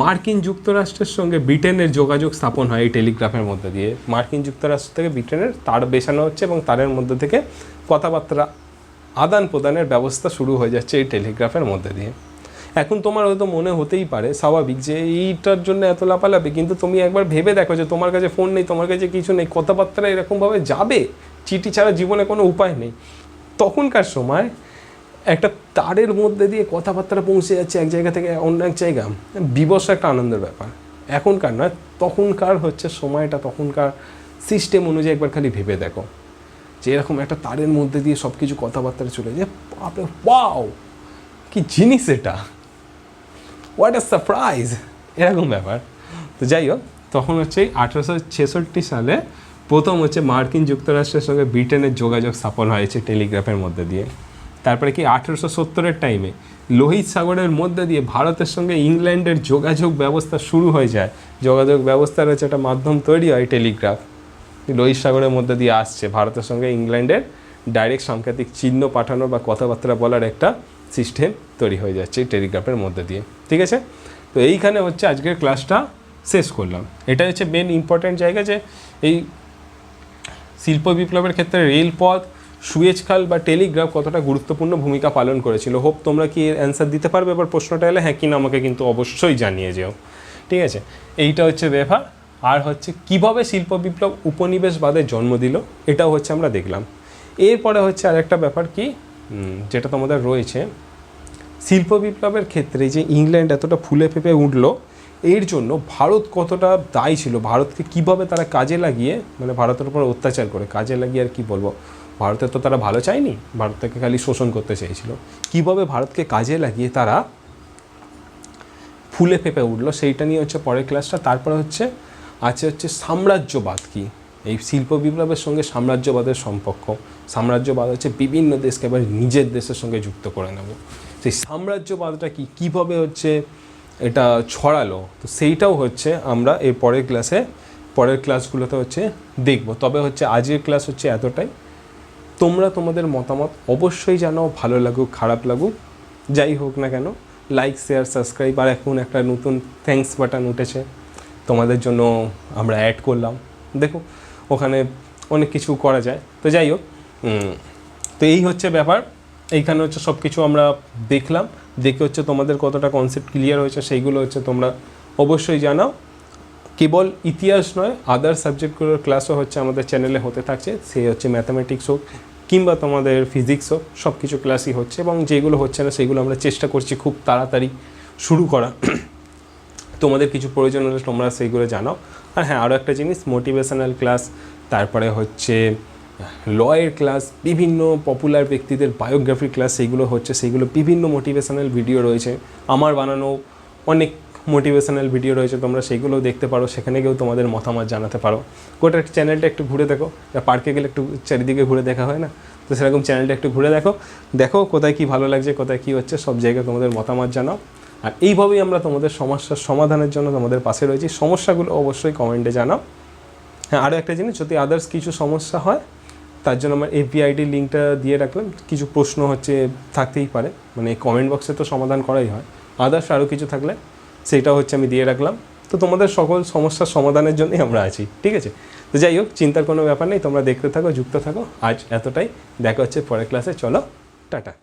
মার্কিন যুক্তরাষ্ট্রের সঙ্গে ব্রিটেনের যোগাযোগ স্থাপন হয় এই টেলিগ্রাফের মধ্যে দিয়ে। মার্কিন যুক্তরাষ্ট্র থেকে ব্রিটেনের তার বেছানো হচ্ছে এবং তারের মধ্যে থেকে কথাবার্তা আদান প্রদানের ব্যবস্থা শুরু হয়ে যাচ্ছে এই টেলিগ্রাফের মধ্যে দিয়ে। এখন তোমার হয়তো মনে হতেই পারে স্বাভাবিক যে এইটার জন্য এত লাফালাফি, কিন্তু তুমি একবার ভেবে দেখো যে তোমার কাছে ফোন নেই, তোমার কাছে কিছু নেই, কথাবার্তা এরকমভাবে যাবে, চিঠি ছাড়া জীবনে কোনো উপায় নেই। তখনকার সময় একটা তারের মধ্যে দিয়ে কথাবার্তা পৌঁছে যাচ্ছে এক জায়গা থেকে অন্য এক জায়গা, বিবশ একটা আনন্দের ব্যাপার। এখনকার নয়, তখনকার হচ্ছে সময়টা, তখনকার সিস্টেম অনুযায়ী একবার খালি ভেবে দেখো যে এরকম একটা তারের মধ্যে দিয়ে সব কিছু কথাবার্তা চলে যায়। বাপরে ওয়াও, কি জিনিস এটা, হোয়াট আ সারপ্রাইজ, এরকম ব্যাপার। তো যাই হোক, তখন হচ্ছে 1866 সালে প্রথম হচ্ছে মার্কিন যুক্তরাষ্ট্রের সঙ্গে ব্রিটেনের যোগাযোগ স্থাপন হয়েছে টেলিগ্রাফের মধ্যে দিয়ে। তারপরে কি 1870-এর টাইমে লোহিত সাগরের মধ্যে দিয়ে ভারতের সঙ্গে ইংল্যান্ডের যোগাযোগ ব্যবস্থা শুরু হয়ে যায়। যোগাযোগ ব্যবস্থার হচ্ছে একটা মাধ্যম তৈরি হয় টেলিগ্রাফ, লোহিত সাগরের মধ্যে দিয়ে আসছে ভারতের সঙ্গে ইংল্যান্ডের ডাইরেক্ট সাংকেতিক চিহ্ন পাঠানোর বা কথাবার্তা বলার একটা সিস্টেম তৈরি হয়ে যাচ্ছে এই টেলিগ্রাফের মধ্যে দিয়ে। ঠিক আছে, তো এইখানে হচ্ছে আজকের ক্লাসটা শেষ করলাম। এটা হচ্ছে মেন ইম্পর্ট্যান্ট জায়গা যে এই শিল্প বিপ্লবের ক্ষেত্রে রেলপথ, সুয়েজ খাল বা টেলিগ্রাফ কতটা গুরুত্বপূর্ণ ভূমিকা পালন করেছিল। হোপ তোমরা কি এর অ্যান্সার দিতে পারবে এবার প্রশ্নটা এলে, হ্যাঁ কিনা আমাকে কিন্তু অবশ্যই জানিয়ে যেও। ঠিক আছে, এইটা হচ্ছে ব্যাপার। আর হচ্ছে কিভাবে শিল্প বিপ্লব উপনিবেশবাদের জন্ম দিল, এটাও হচ্ছে আমরা দেখলাম। এরপরে হচ্ছে আরেকটা ব্যাপার কি যেটা তোমাদের রয়েছে, শিল্প বিপ্লবের ক্ষেত্রে যে ইংল্যান্ড এতটা ফুলে ফেঁপে উঠলো, এর জন্য ভারত কতটা দায়ী ছিল, ভারতকে কিভাবে তারা কাজে লাগিয়ে, মানে ভারতের উপর অত্যাচার করে কাজে লাগিয়ে, আর কি বলবো, ভারতের তো তারা ভালো চায়নি, ভারতকে খালি শোষণ করতে চেয়েছিল, কিভাবে ভারতকে কাজে লাগিয়ে তারা ফুলে ফেঁপে উঠলো, সেইটা নিয়ে হচ্ছে পরের ক্লাসটা। তারপরে হচ্ছে হচ্ছে সাম্রাজ্যবাদ কি, এই শিল্প বিপ্লবের সঙ্গে সাম্রাজ্যবাদের সম্পর্ক। সাম্রাজ্যবাদ হচ্ছে বিভিন্ন দেশকে এবার নিজের দেশের সঙ্গে যুক্ত করে নেব, সেই সাম্রাজ্যবাদটা কি, কীভাবে হচ্ছে এটা ছড়ালো, তো সেইটাও হচ্ছে আমরা এই পরের ক্লাসগুলোতে হচ্ছে দেখব। তবে হচ্ছে আজকের ক্লাস হচ্ছে এতটাই। তোমরা তোমাদের মতামত অবশ্যই জানাও, ভালো লাগুক খারাপ লাগুক যাই হোক না কেন, লাইক শেয়ার সাবস্ক্রাইব, আর এখন একটা নতুন থ্যাঙ্কস বাটন উঠেছে তোমাদের জন্য, আমরা অ্যাড করলাম, দেখো ওখানে অনেক কিছু করা যায়। তো যাই হোক, তো এই হচ্ছে ব্যাপার। এইখানে হচ্ছে সব কিছু আমরা দেখলাম, দেখে হচ্ছে তোমাদের কতটা কনসেপ্ট ক্লিয়ার হয়েছে সেইগুলো হচ্ছে তোমরা অবশ্যই জানাও। কেবল ইতিহাস নয়, আদার সাবজেক্টগুলোর ক্লাসও হচ্ছে আমাদের চ্যানেলে হতে থাকছে, সে হচ্ছে ম্যাথামেটিক্স হোক কিংবা তোমাদের ফিজিক্স হোক, সব কিছু ক্লাসই হচ্ছে, এবং যেগুলো হচ্ছে না সেগুলো আমরা চেষ্টা করছি খুব তাড়াতাড়ি শুরু করা। তোমাদের কিছু প্রয়োজন হলে তোমরা সেইগুলো জানাও। আর হ্যাঁ, আরও একটা জিনিস, মোটিভেশনাল ক্লাস, তারপরে হচ্ছে লয়ের ক্লাস, বিভিন্ন পপুলার ব্যক্তিদের বায়োগ্রাফি ক্লাস, সেইগুলো হচ্ছে, সেইগুলো বিভিন্ন মোটিভেশনাল ভিডিও রয়েছে, আমার বানানো অনেক মোটিভেশনাল ভিডিও রয়েছে, তোমরা সেইগুলোও দেখতে পারো, সেখানে গিয়েও তোমাদের মতামত জানাতে পারো। গোটা চ্যানেলটা একটু ঘুরে দেখো, পার্কে গেলে একটু চারিদিকে ঘুরে দেখা হয় না, তো সেরকম চ্যানেলটা একটু ঘুরে দেখো কোথায় কী ভালো লাগছে, কোথায় কী হচ্ছে, সব জায়গায় তোমাদের মতামত জানাও। আর এইভাবেই আমরা তোমাদের সমস্যার সমাধানের জন্য তোমাদের পাশে রয়েছি। সমস্যাগুলো অবশ্যই কমেন্টে জানাও। হ্যাঁ, আরও একটা জিনিস, যদি আদার্স কিছু সমস্যা হয় তার জন্য আমার এফবিআইডির লিঙ্কটা দিয়ে রাখলাম। কিছু প্রশ্ন হচ্ছে থাকতেই পারে, মানে কমেন্ট বক্সে তো সমাধান করাই হয়, আদার্স আরও কিছু থাকলে সেইটাও হচ্ছে আমি দিয়ে রাখলাম। তো তোমাদের সকল সমস্যার সমাধানের জন্যই আমরা আছি। ঠিক আছে, তো যাই হোক, চিন্তার কোনো ব্যাপার নেই, তোমরা দেখতে থাকো, যুক্ত থাকো। আজ এতটাই, দেখা হচ্ছে পরের ক্লাসে, চলো টাটা।